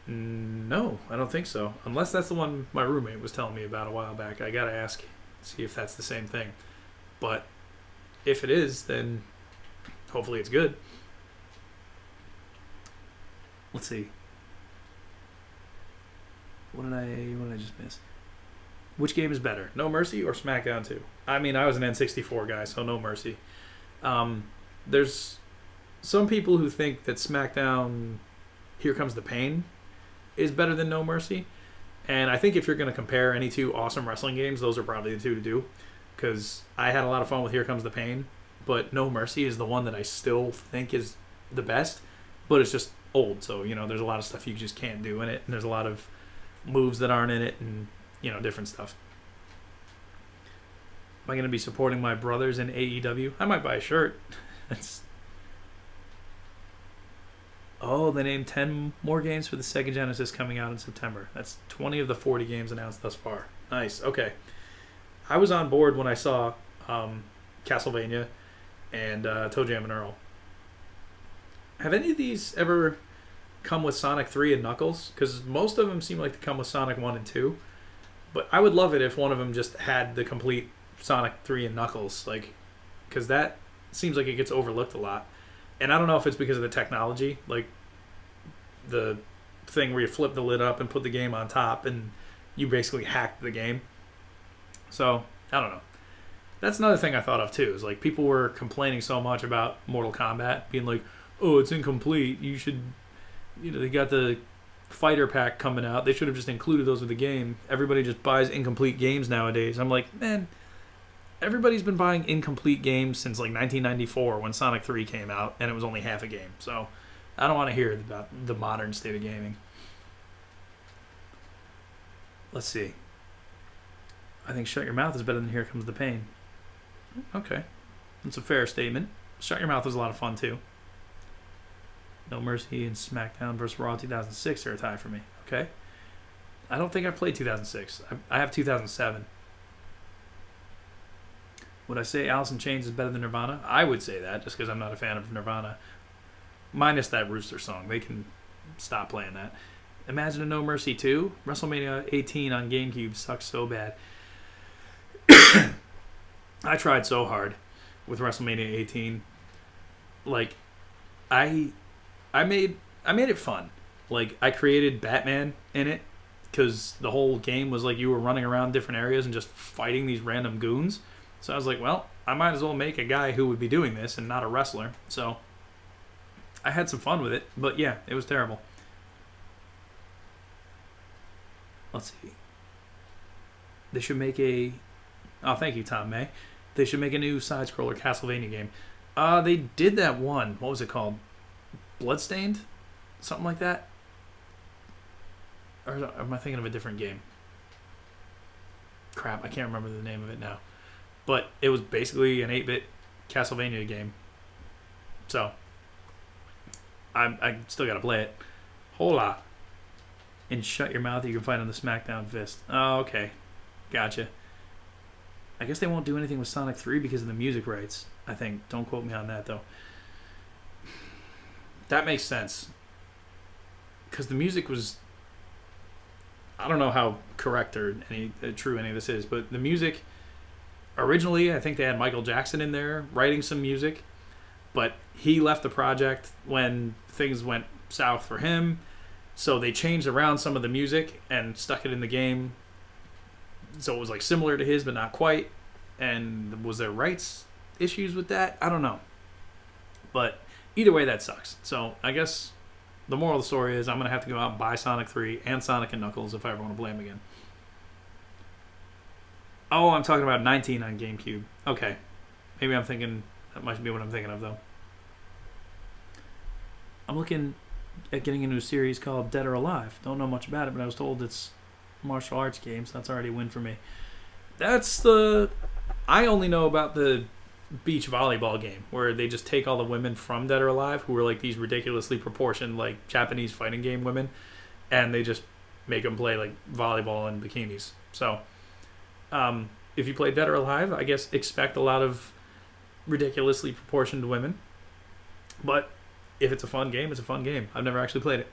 No, I don't think so. Unless that's the one my roommate was telling me about a while back. I gotta ask, see if that's the same thing. But if it is, then hopefully it's good. Let's see. What did I just miss? Which game is better, No Mercy or SmackDown 2? I mean, I was an N64 guy, so No Mercy. There's some people who think that SmackDown Here Comes the Pain is better than No Mercy. And I think if you're going to compare any two awesome wrestling games, those are probably the two to do. Because I had a lot of fun with Here Comes the Pain, but No Mercy is the one that I still think is the best, but it's just old. So, there's a lot of stuff you just can't do in it, and there's a lot of moves that aren't in it, and, different stuff. Am I going to be supporting my brothers in AEW? I might buy a shirt. Oh, they named 10 more games for the Sega Genesis coming out in September. That's 20 of the 40 games announced thus far. Nice. Okay. I was on board when I saw Castlevania and Toe Jam and Earl. Have any of these ever come with Sonic 3 and Knuckles? Because most of them seem like to come with Sonic 1 and 2. But I would love it if one of them just had the complete Sonic 3 and Knuckles. Because that seems like it gets overlooked a lot. And I don't know if it's because of the technology, like the thing where you flip the lid up and put the game on top and you basically hacked the game. So, I don't know. That's another thing I thought of too, is like people were complaining so much about Mortal Kombat, being like, oh, it's incomplete. You should, they got the fighter pack coming out. They should have just included those with the game. Everybody just buys incomplete games nowadays. I'm like, man, everybody's been buying incomplete games since like 1994 when Sonic 3 came out and it was only half a game. So I don't want to hear about the modern state of gaming. Let's see. I think Shut Your Mouth is better than Here Comes the Pain. Okay. That's a fair statement. Shut Your Mouth was a lot of fun too. No Mercy and SmackDown vs. Raw 2006 are a tie for me. Okay. I don't think I played 2006. I have 2007. Would I say Alice in Chains is better than Nirvana? I would say that, just because I'm not a fan of Nirvana. Minus that Rooster song. They can stop playing that. Imagine a No Mercy 2. WrestleMania 18 on GameCube sucks so bad. I tried so hard with WrestleMania 18. Like, I made it fun. Like, I created Batman in it, because the whole game was like you were running around different areas and just fighting these random goons. So I was like, well, I might as well make a guy who would be doing this and not a wrestler. So I had some fun with it, but yeah, it was terrible. Let's see. They should make a... Oh, thank you, Tom May. They should make a new side-scroller Castlevania game. They did that one. What was it called? Bloodstained? Something like that? Or am I thinking of a different game? Crap, I can't remember the name of it now. But it was basically an 8-bit Castlevania game. So, I still gotta play it. Hola. And Shut Your Mouth you can find on the SmackDown Fist. Oh, okay. Gotcha. I guess they won't do anything with Sonic 3 because of the music rights, I think. Don't quote me on that, though. That makes sense. Because the music was... I don't know how correct or true any of this is, but the music... Originally, I think they had Michael Jackson in there writing some music, but he left the project when things went south for him, so they changed around some of the music and stuck it in the game, so it was like similar to his, but not quite. And was there rights issues with that? I don't know. But either way, that sucks. So I guess the moral of the story is I'm going to have to go out and buy Sonic 3 and Sonic and Knuckles if I ever want to play them again. Oh, I'm talking about 19 on GameCube. Okay. Maybe I'm thinking... That might be what I'm thinking of, though. I'm looking at getting into a series called Dead or Alive. Don't know much about it, but I was told it's a martial arts game, so that's already a win for me. That's the... I only know about the beach volleyball game, where they just take all the women from Dead or Alive, who are like these ridiculously proportioned, like, Japanese fighting game women, and they just make them play, like, volleyball in bikinis. So... if you play Dead or Alive, I guess expect a lot of ridiculously proportioned women. But if it's a fun game, it's a fun game. I've never actually played it.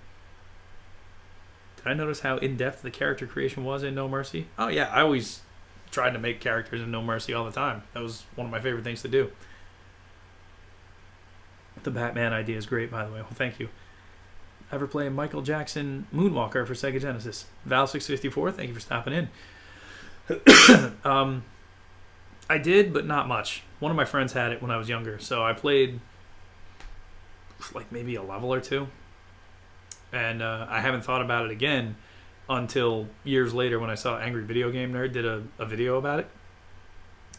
Did I notice how in-depth the character creation was in No Mercy? Oh yeah, I always tried to make characters in No Mercy all the time. That was one of my favorite things to do. The Batman idea is great, by the way. Well, thank you. Ever play Michael Jackson Moonwalker for Sega Genesis? Val654, thank you for stopping in. I did, but not much. One of my friends had it when I was younger, so I played like maybe a level or two, and I haven't thought about it again until years later when I saw Angry Video Game Nerd did a video about it,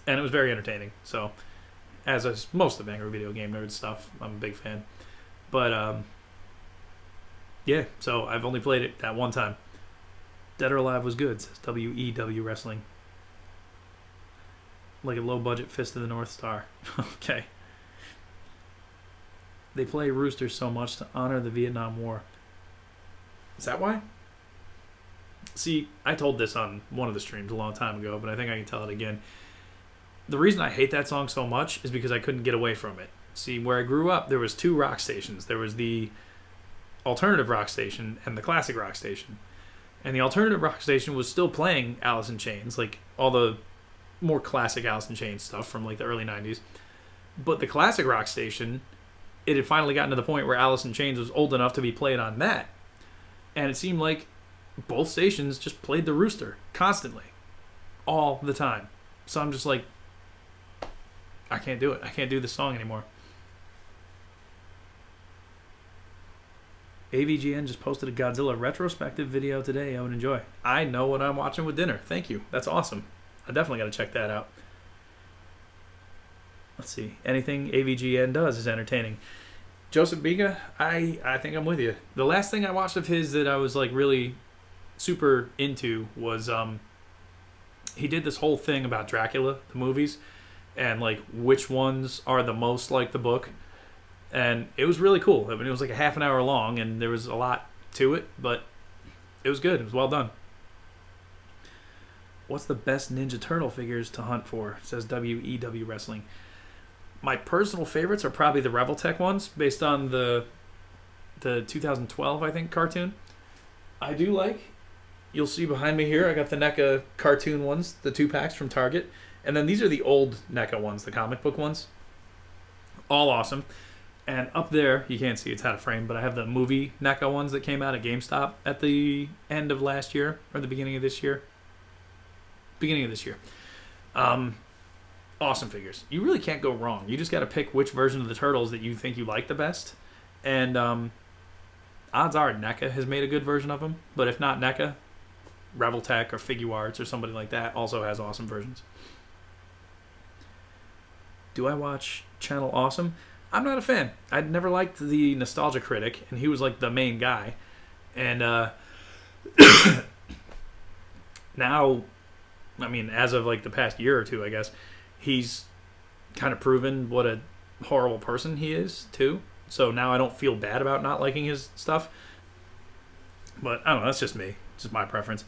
and it was very entertaining. So, as is most of Angry Video Game Nerd stuff, I'm a big fan. But yeah, so I've only played it that one time. Dead or Alive was good, says WEW Wrestling. Like a low-budget Fist of the North Star. Okay. They play Roosters so much to honor the Vietnam War. Is that why? See, I told this on one of the streams a long time ago, but I think I can tell it again. The reason I hate that song so much is because I couldn't get away from it. See, where I grew up, there was two rock stations. There was the alternative rock station and the classic rock station. And the alternative rock station was still playing Alice in Chains, like all the more classic Alice in Chains stuff from like the early 90s. But the classic rock station it had finally gotten to the point where Alice in Chains was old enough to be played on that. And it seemed like both stations just played the Rooster constantly, all the time. So I'm just like, I can't do it. I can't do this song anymore. AVGN just posted a Godzilla retrospective video today I would enjoy. I know what I'm watching with dinner. Thank you. That's awesome. I definitely got to check that out. Let's see. Anything AVGN does is entertaining. Joseph Biga, I think I'm with you. The last thing I watched of his that I was like really super into was he did this whole thing about Dracula, the movies, and like which ones are the most like the book. And it was really cool. I mean, it was like a half an hour long, and there was a lot to it, but it was good. It was well done. What's the best Ninja Turtle figures to hunt for? Says WEW Wrestling. My personal favorites are probably the Revoltech ones, based on the 2012, I think, cartoon. I do like, you'll see behind me here, I got the NECA cartoon ones, the 2-packs from Target. And then these are the old NECA ones, the comic book ones. All awesome. And up there, you can't see, it's out of frame, but I have the movie NECA ones that came out at GameStop at the end of last year, or the beginning of this year. Beginning of this year. Awesome figures. You really can't go wrong. You just got to pick which version of the Turtles that you think you like the best. And odds are NECA has made a good version of them, but if not NECA, Revoltech or Figuarts or somebody like that also has awesome versions. Do I watch Channel Awesome? I'm not a fan. I'd never liked the Nostalgia Critic, and he was like the main guy. And now, I mean, as of like the past year or two, I guess, he's kind of proven what a horrible person he is, too. So now I don't feel bad about not liking his stuff. But I don't know, that's just me. It's just my preference.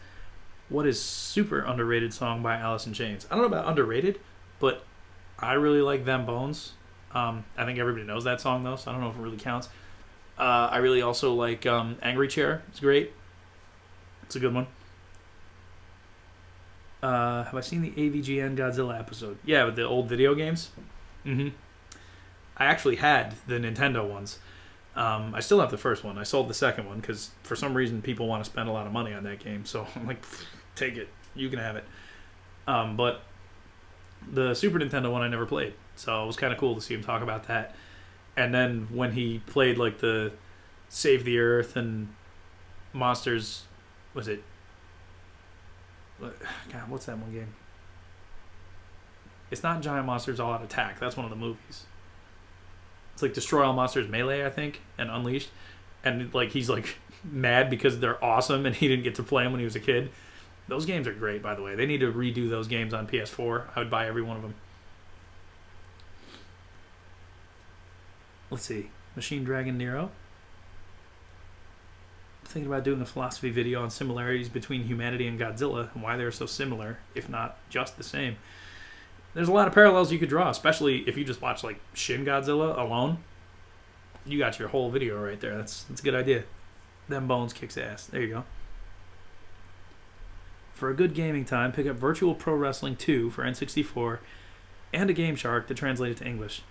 What is super underrated song by Alice in Chains? I don't know about underrated, but I really like Them Bones. I think everybody knows that song, though, so I don't know if it really counts. I really also like Angry Chair. It's great. It's a good one. Have I seen the AVGN Godzilla episode? Yeah, with the old video games. Mm-hmm. I actually had the Nintendo ones. I still have the first one. I sold the second one because for some reason people want to spend a lot of money on that game. So I'm like, take it. You can have it. But the Super Nintendo one I never played. So it was kind of cool to see him talk about that. And then when he played like the Save the Earth and Monsters, was it? God, what's that one game? It's not Giant Monsters All Out Attack. That's one of the movies. It's like Destroy All Monsters Melee, I think, and Unleashed. And like he's like mad because they're awesome and he didn't get to play them when he was a kid. Those games are great, by the way. They need to redo those games on PS4. I would buy every one of them. Let's see. Machine Dragon Nero. Thinking about doing a philosophy video on similarities between humanity and Godzilla and why they're so similar, if not just the same. There's a lot of parallels you could draw, especially if you just watch like Shin Godzilla alone. You got your whole video right there. That's a good idea. Them Bones kicks ass. There you go. For a good gaming time, pick up Virtual Pro Wrestling 2 for N64 and a Game Shark to translate it to English.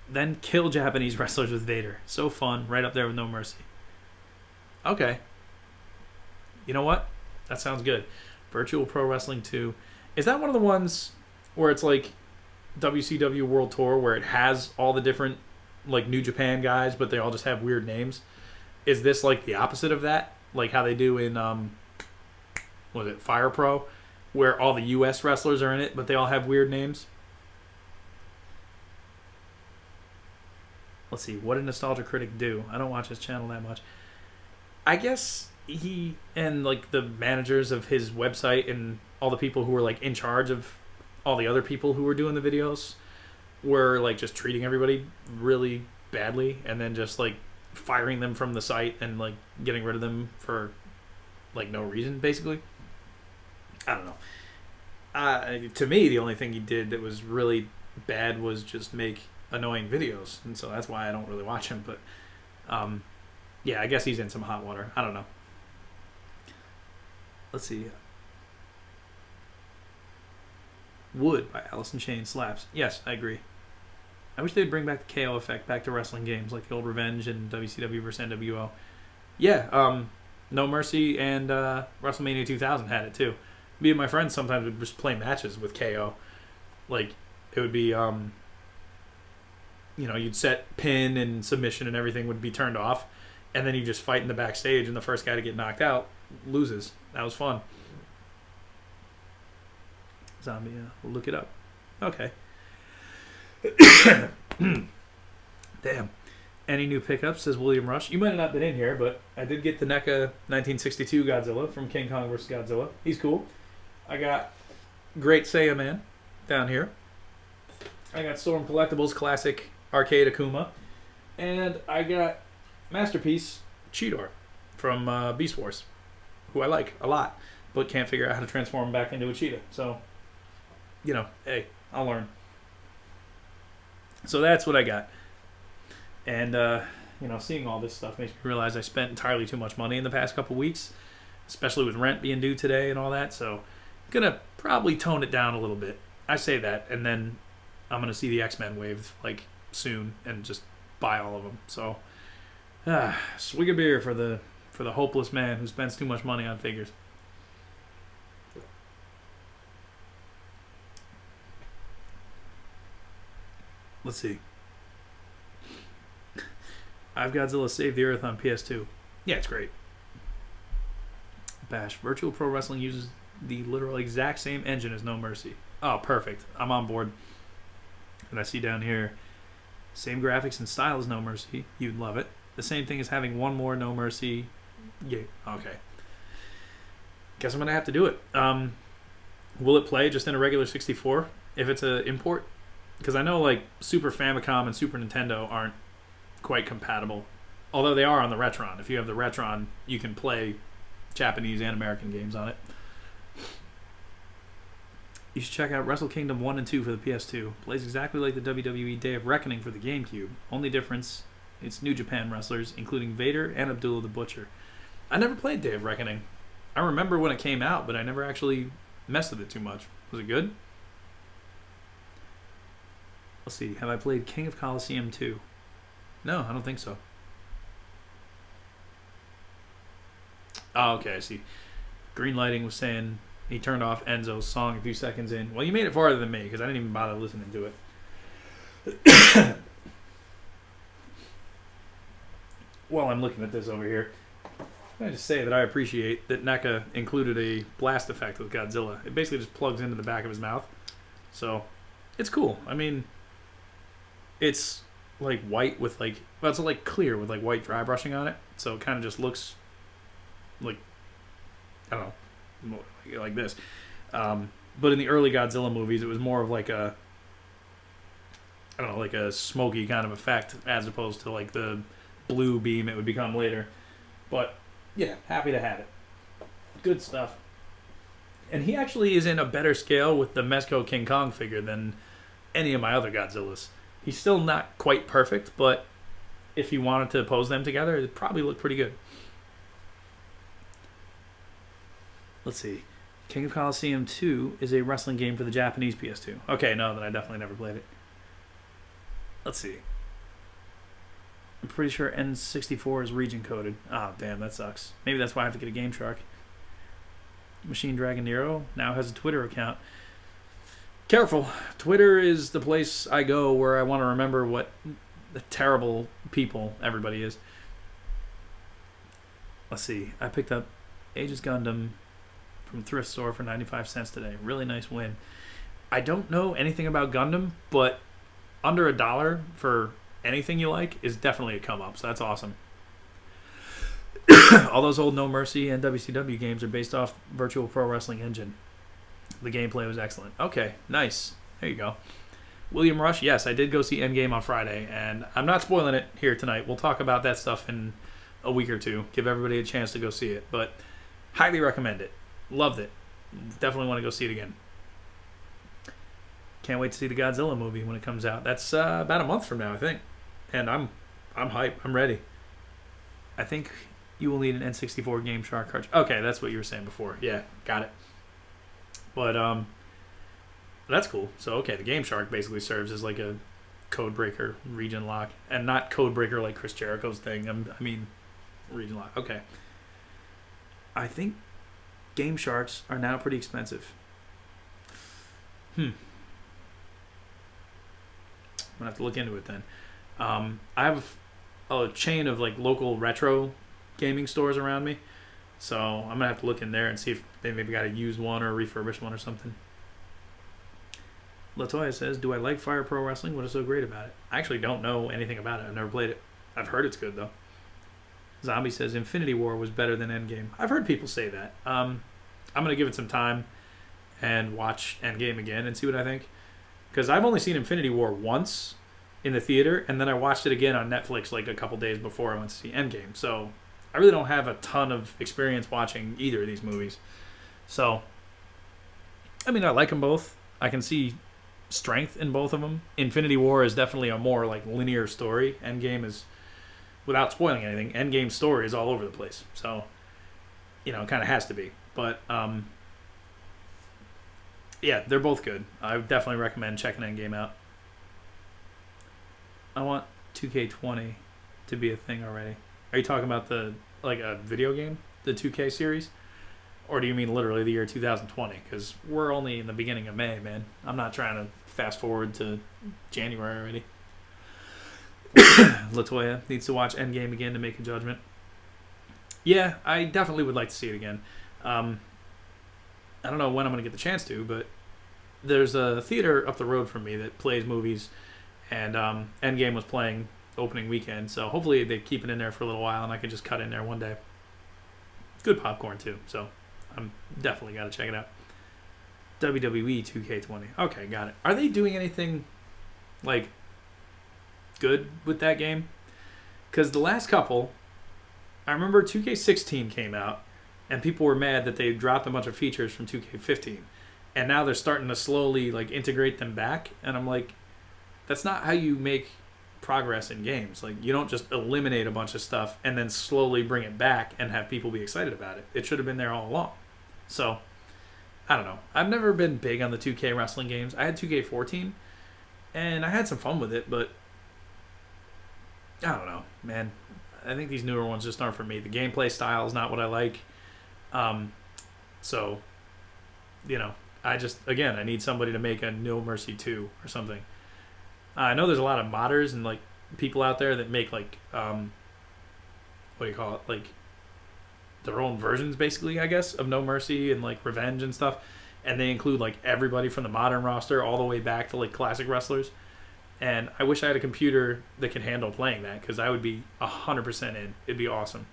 Then kill Japanese wrestlers with Vader. So fun, right up there with No Mercy. Okay. You know what? That sounds good. Virtual Pro Wrestling 2. Is that one of the ones where it's like WCW World Tour where it has all the different like New Japan guys, but they all just have weird names? Is this like the opposite of that? Like how they do in was it Fire Pro, where all the US wrestlers are in it, but they all have weird names? Let's see, what did Nostalgia Critic do? I don't watch his channel that much. I guess he and like the managers of his website and all the people who were like in charge of all the other people who were doing the videos were like just treating everybody really badly and then just like firing them from the site and like getting rid of them for like no reason, basically. I don't know. To me, the only thing he did that was really bad was just make annoying videos, and so that's why I don't really watch him. But yeah, I guess he's in some hot water. I don't know. Let's see. Wood by Alice in Chains slaps. Yes, I agree. I wish they'd bring back the KO effect back to wrestling games like the old Revenge and WCW versus NWO. Yeah, No Mercy and WrestleMania 2000 had it too. Me and my friends sometimes would just play matches with KO. Like, it would be, you'd set pin and submission and everything would be turned off. And then you just fight in the backstage and the first guy to get knocked out loses. That was fun. Zombie, we'll look it up. Okay. Damn. Any new pickups, says William Rush. You might have not been in here, but I did get the NECA 1962 Godzilla from King Kong vs. Godzilla. He's cool. I got Great Saiyaman down here. I got Storm Collectibles Classic Arcade Akuma. And I got Masterpiece Cheetor from Beast Wars, who I like a lot, but can't figure out how to transform him back into a cheetah. So, hey, I'll learn. So that's what I got. And, seeing all this stuff makes me realize I spent entirely too much money in the past couple weeks, especially with rent being due today and all that. So I'm going to probably tone it down a little bit. I say that, and then I'm going to see the X-Men wave, soon and just buy all of them. So, swig a beer for the hopeless man who spends too much money on figures. Let's see. I've Godzilla Save the Earth on PS2. Yeah, it's great. Bash. Virtual Pro Wrestling uses the literal exact same engine as No Mercy. Oh, perfect. I'm on board. And I see down here, same graphics and style as No Mercy. You'd love it. The same thing as having one more No Mercy. Yeah, okay. Guess I'm going to have to do it. Will it play just in a regular 64 if it's an import? Because I know, Super Famicom and Super Nintendo aren't quite compatible, although they are on the Retron. If you have the Retron, you can play Japanese and American games on it. You should check out Wrestle Kingdom 1 and 2 for the PS2. Plays exactly like the WWE Day of Reckoning for the GameCube. Only difference, it's New Japan wrestlers, including Vader and Abdullah the Butcher. I never played Day of Reckoning. I remember when it came out, but I never actually messed with it too much. Was it good? Let's see. Have I played King of Colosseum 2? No, I don't think so. Oh, okay, I see. Green Lighting was saying he turned off Enzo's song a few seconds in. Well, you made it farther than me because I didn't even bother listening to it. While I'm looking at this over here, I just say that I appreciate that NECA included a blast effect with Godzilla. It basically just plugs into the back of his mouth. So, it's cool. I mean, it's white with it's clear with white dry brushing on it. So it kind of just looks like, I don't know, like this. But in the early Godzilla movies, it was more of a smoky kind of effect as opposed to the blue beam it would become later. But yeah, happy to have it. Good stuff. And he actually is in a better scale with the Mezco King Kong figure than any of my other Godzillas. He's still not quite perfect, but if you wanted to pose them together, it'd probably look pretty good. Let's see. King of Colosseum 2 is a wrestling game for the Japanese PS2. Okay, no, then I definitely never played it. Let's see. I'm pretty sure N64 is region coded. Oh, damn, that sucks. Maybe that's why I have to get a Game Shark. Machine Dragon Nero now has a Twitter account. Careful. Twitter is the place I go where I want to remember what the terrible people everybody is. Let's see. I picked up Aegis Gundam from thrift store for 95 cents today. Really nice win. I don't know anything about Gundam, but under $1 for anything you like is definitely a come up, so that's awesome. All those old No Mercy and WCW games are based off Virtual Pro Wrestling Engine. The gameplay was excellent. Okay, nice. There you go. William Rush, yes, I did go see Endgame on Friday, and I'm not spoiling it here tonight. We'll talk about that stuff in a week or two. Give everybody a chance to go see it, but highly recommend it. Loved it. Definitely want to go see it again. Can't wait to see the Godzilla movie when it comes out. That's about a month from now, I think. And I'm hyped. I'm ready. I think you will need an N64 Game Shark cartridge. Okay, that's what you were saying before. Yeah, got it. But that's cool. So okay, the Game Shark basically serves as a Codebreaker region lock, and not Codebreaker like Chris Jericho's thing. I mean, region lock. Okay. I think Game Sharks are now pretty expensive. I'm gonna have to look into it then. I have a chain of like local retro gaming stores around me, so I'm gonna have to look in there and see if they maybe got a used one or a refurbished one or something. Latoya says, "Do I like Fire Pro Wrestling? What is so great about it?" I actually don't know anything about it. I've never played it. I've heard it's good though. Zombie says, "Infinity War was better than Endgame." I've heard people say that. I'm gonna give it some time and watch Endgame again and see what I think, because I've only seen Infinity War once in the theater, and then I watched it again on Netflix like a couple days before I went to see Endgame. So I really don't have a ton of experience watching either of these movies. So, I mean, I like them both. I can see strength in both of them. Infinity War is definitely a more like linear story. Endgame is, without spoiling anything, Endgame's story is all over the place. So, it kind of has to be. But, yeah, they're both good. I would definitely recommend checking Endgame out. I want 2K20 to be a thing already. Are you talking about a video game? The 2K series? Or do you mean literally the year 2020? Because we're only in the beginning of May, man. I'm not trying to fast forward to January already. Latoya needs to watch Endgame again to make a judgment. Yeah, I definitely would like to see it again. I don't know when I'm going to get the chance to, but there's a theater up the road from me that plays movies, and Endgame was playing opening weekend, so hopefully they keep it in there for a little while and I can just cut in there one day. Good popcorn too, so I'm definitely got to check it out. WWE 2K20. Okay, got it. Are they doing anything like good with that game? Because the last couple, I remember 2K16 came out and people were mad that they dropped a bunch of features from 2K15, and now they're starting to slowly like integrate them back, and I'm like, that's not how you make progress in games. Like, you don't just eliminate a bunch of stuff and then slowly bring it back and have people be excited about it. It should have been there all along. So, I don't know. I've never been big on the 2K wrestling games. I had 2K14, and I had some fun with it, but I don't know, man. I think these newer ones just aren't for me. The gameplay style is not what I like. So, I need somebody to make a No Mercy 2 or something. I know there's a lot of modders and like people out there that make like what do you call it, like their own versions basically, I guess, of No Mercy and like Revenge and stuff, and they include like everybody from the modern roster all the way back to like classic wrestlers. And I wish I had a computer that could handle playing that, because I would be 100% in. It'd be awesome.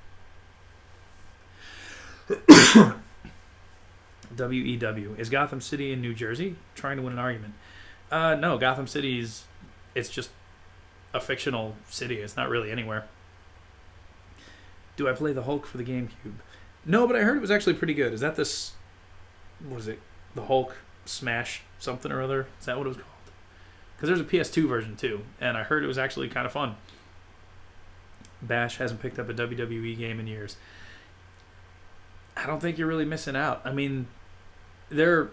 WEW. Is Gotham City in New Jersey? Trying to win an argument. No, Gotham City it's just a fictional city. It's not really anywhere. Do I play the Hulk for the GameCube? No, but I heard it was actually pretty good. Is that this... What is it? The Hulk Smash something or other? Is that what it was called? Because there's a PS2 version too, and I heard it was actually kind of fun. Bash hasn't picked up a WWE game in years. I don't think you're really missing out. I mean, they're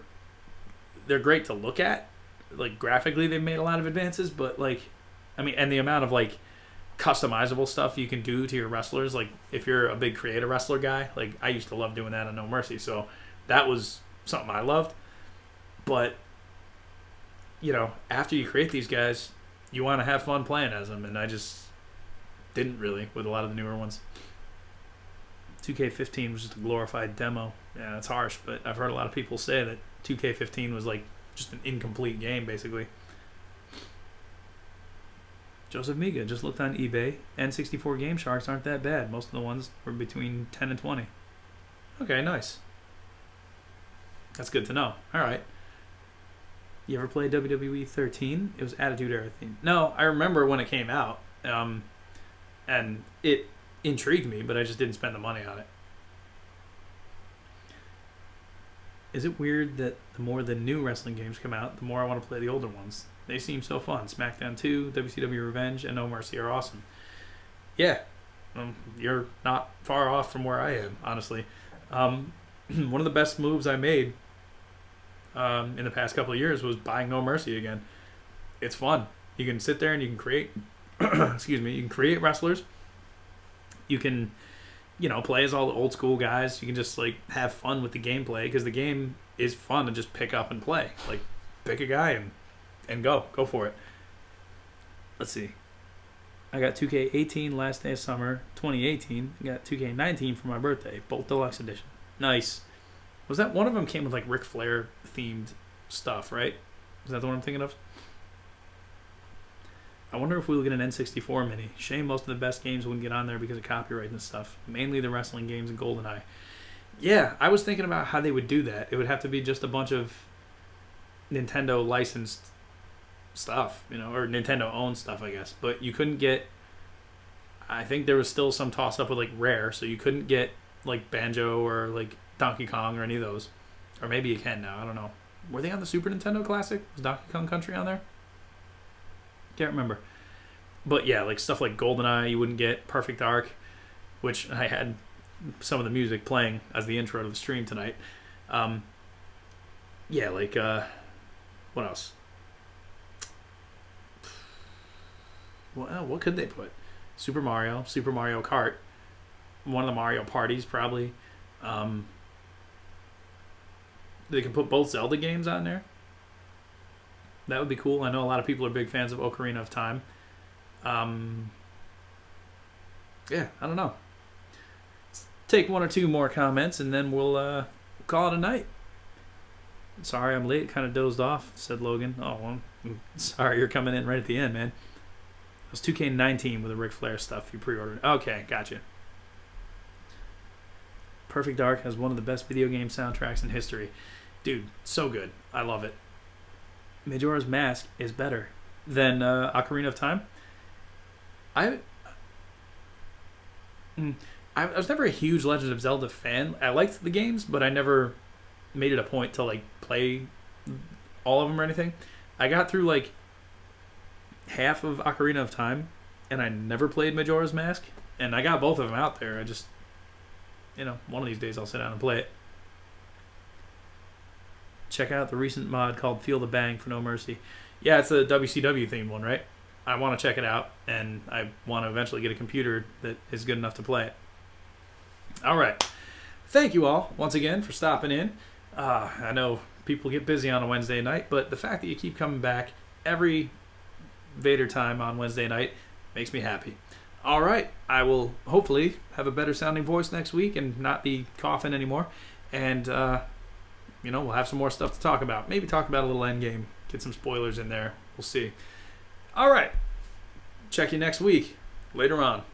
great to look at. Like, graphically, they've made a lot of advances, but like, I mean, and the amount of like customizable stuff you can do to your wrestlers. Like, if you're a big creator wrestler guy, like I used to love doing that on No Mercy, so that was something I loved. But after you create these guys, you want to have fun playing as them, and I just didn't really with a lot of the newer ones. 2K15 was just a glorified demo. Yeah, it's harsh, but I've heard a lot of people say that 2K15 was like just an incomplete game, basically. Joseph Miga just looked on eBay. N64 Game Sharks aren't that bad. Most of the ones were between 10 and 20. Okay, nice. That's good to know. All right. You ever played WWE 13? It was Attitude Era theme. No, I remember when it came out, and it intrigued me, but I just didn't spend the money on it. Is it weird that the more the new wrestling games come out, the more I want to play the older ones? They seem so fun. SmackDown 2, WCW Revenge, and No Mercy are awesome. Yeah, you're not far off from where I am, honestly. One of the best moves I made in the past couple of years was buying No Mercy again. It's fun. You can sit there and you can create, excuse me, you can create wrestlers. You can, play as all the old school guys. You can just like have fun with the gameplay because the game is fun to just pick up and play. Like, pick a guy and go for it. Let's see. I got 2K18 last day of summer 2018. I got 2K19 for my birthday, both deluxe edition. Nice. Was that one of them came with like Ric Flair themed stuff, right? Is that the one I'm thinking of? I wonder if we'll get an N64 mini. Shame most of the best games wouldn't get on there because of copyright and stuff. Mainly the wrestling games and GoldenEye. Yeah, I was thinking about how they would do that. It would have to be just a bunch of Nintendo licensed stuff, or Nintendo owned stuff, I guess. But you couldn't get. I think there was still some toss up with like Rare, so you couldn't get like Banjo or like Donkey Kong or any of those. Or maybe you can now. I don't know. Were they on the Super Nintendo Classic? Was Donkey Kong Country on there? Can't remember. But yeah, like stuff like GoldenEye, you wouldn't get Perfect Dark, which I had some of the music playing as the intro to the stream tonight. Yeah, like, what else? Well, what could they put? Super Mario Kart, one of the Mario parties probably. They can put both Zelda games on there. That would be cool. I know a lot of people are big fans of Ocarina of Time. Yeah, I don't know. Let's take one or two more comments and then we'll call it a night. Sorry I'm late. Kind of dozed off, said Logan. Oh, well, I'm sorry you're coming in right at the end, man. It was 2K19 with the Ric Flair stuff you pre-ordered. Okay, gotcha. Perfect Dark has one of the best video game soundtracks in history. Dude, so good. I love it. Majora's Mask is better than Ocarina of Time. I was never a huge Legend of Zelda fan. I liked the games, but I never made it a point to like play all of them or anything. I got through like half of Ocarina of Time, and I never played Majora's Mask. And I got both of them out there. I just, one of these days I'll sit down and play it. Check out the recent mod called Feel the Bang for No Mercy. Yeah, it's a WCW themed one, right? I want to check it out, and I want to eventually get a computer that is good enough to play it. All right. Thank you all, once again, for stopping in. I know people get busy on a Wednesday night, but the fact that you keep coming back every Vader time on Wednesday night makes me happy. All right. I will hopefully have a better sounding voice next week and not be coughing anymore. And, we'll have some more stuff to talk about. Maybe talk about a little Endgame. Get some spoilers in there. We'll see. All right. Check you next week. Later on.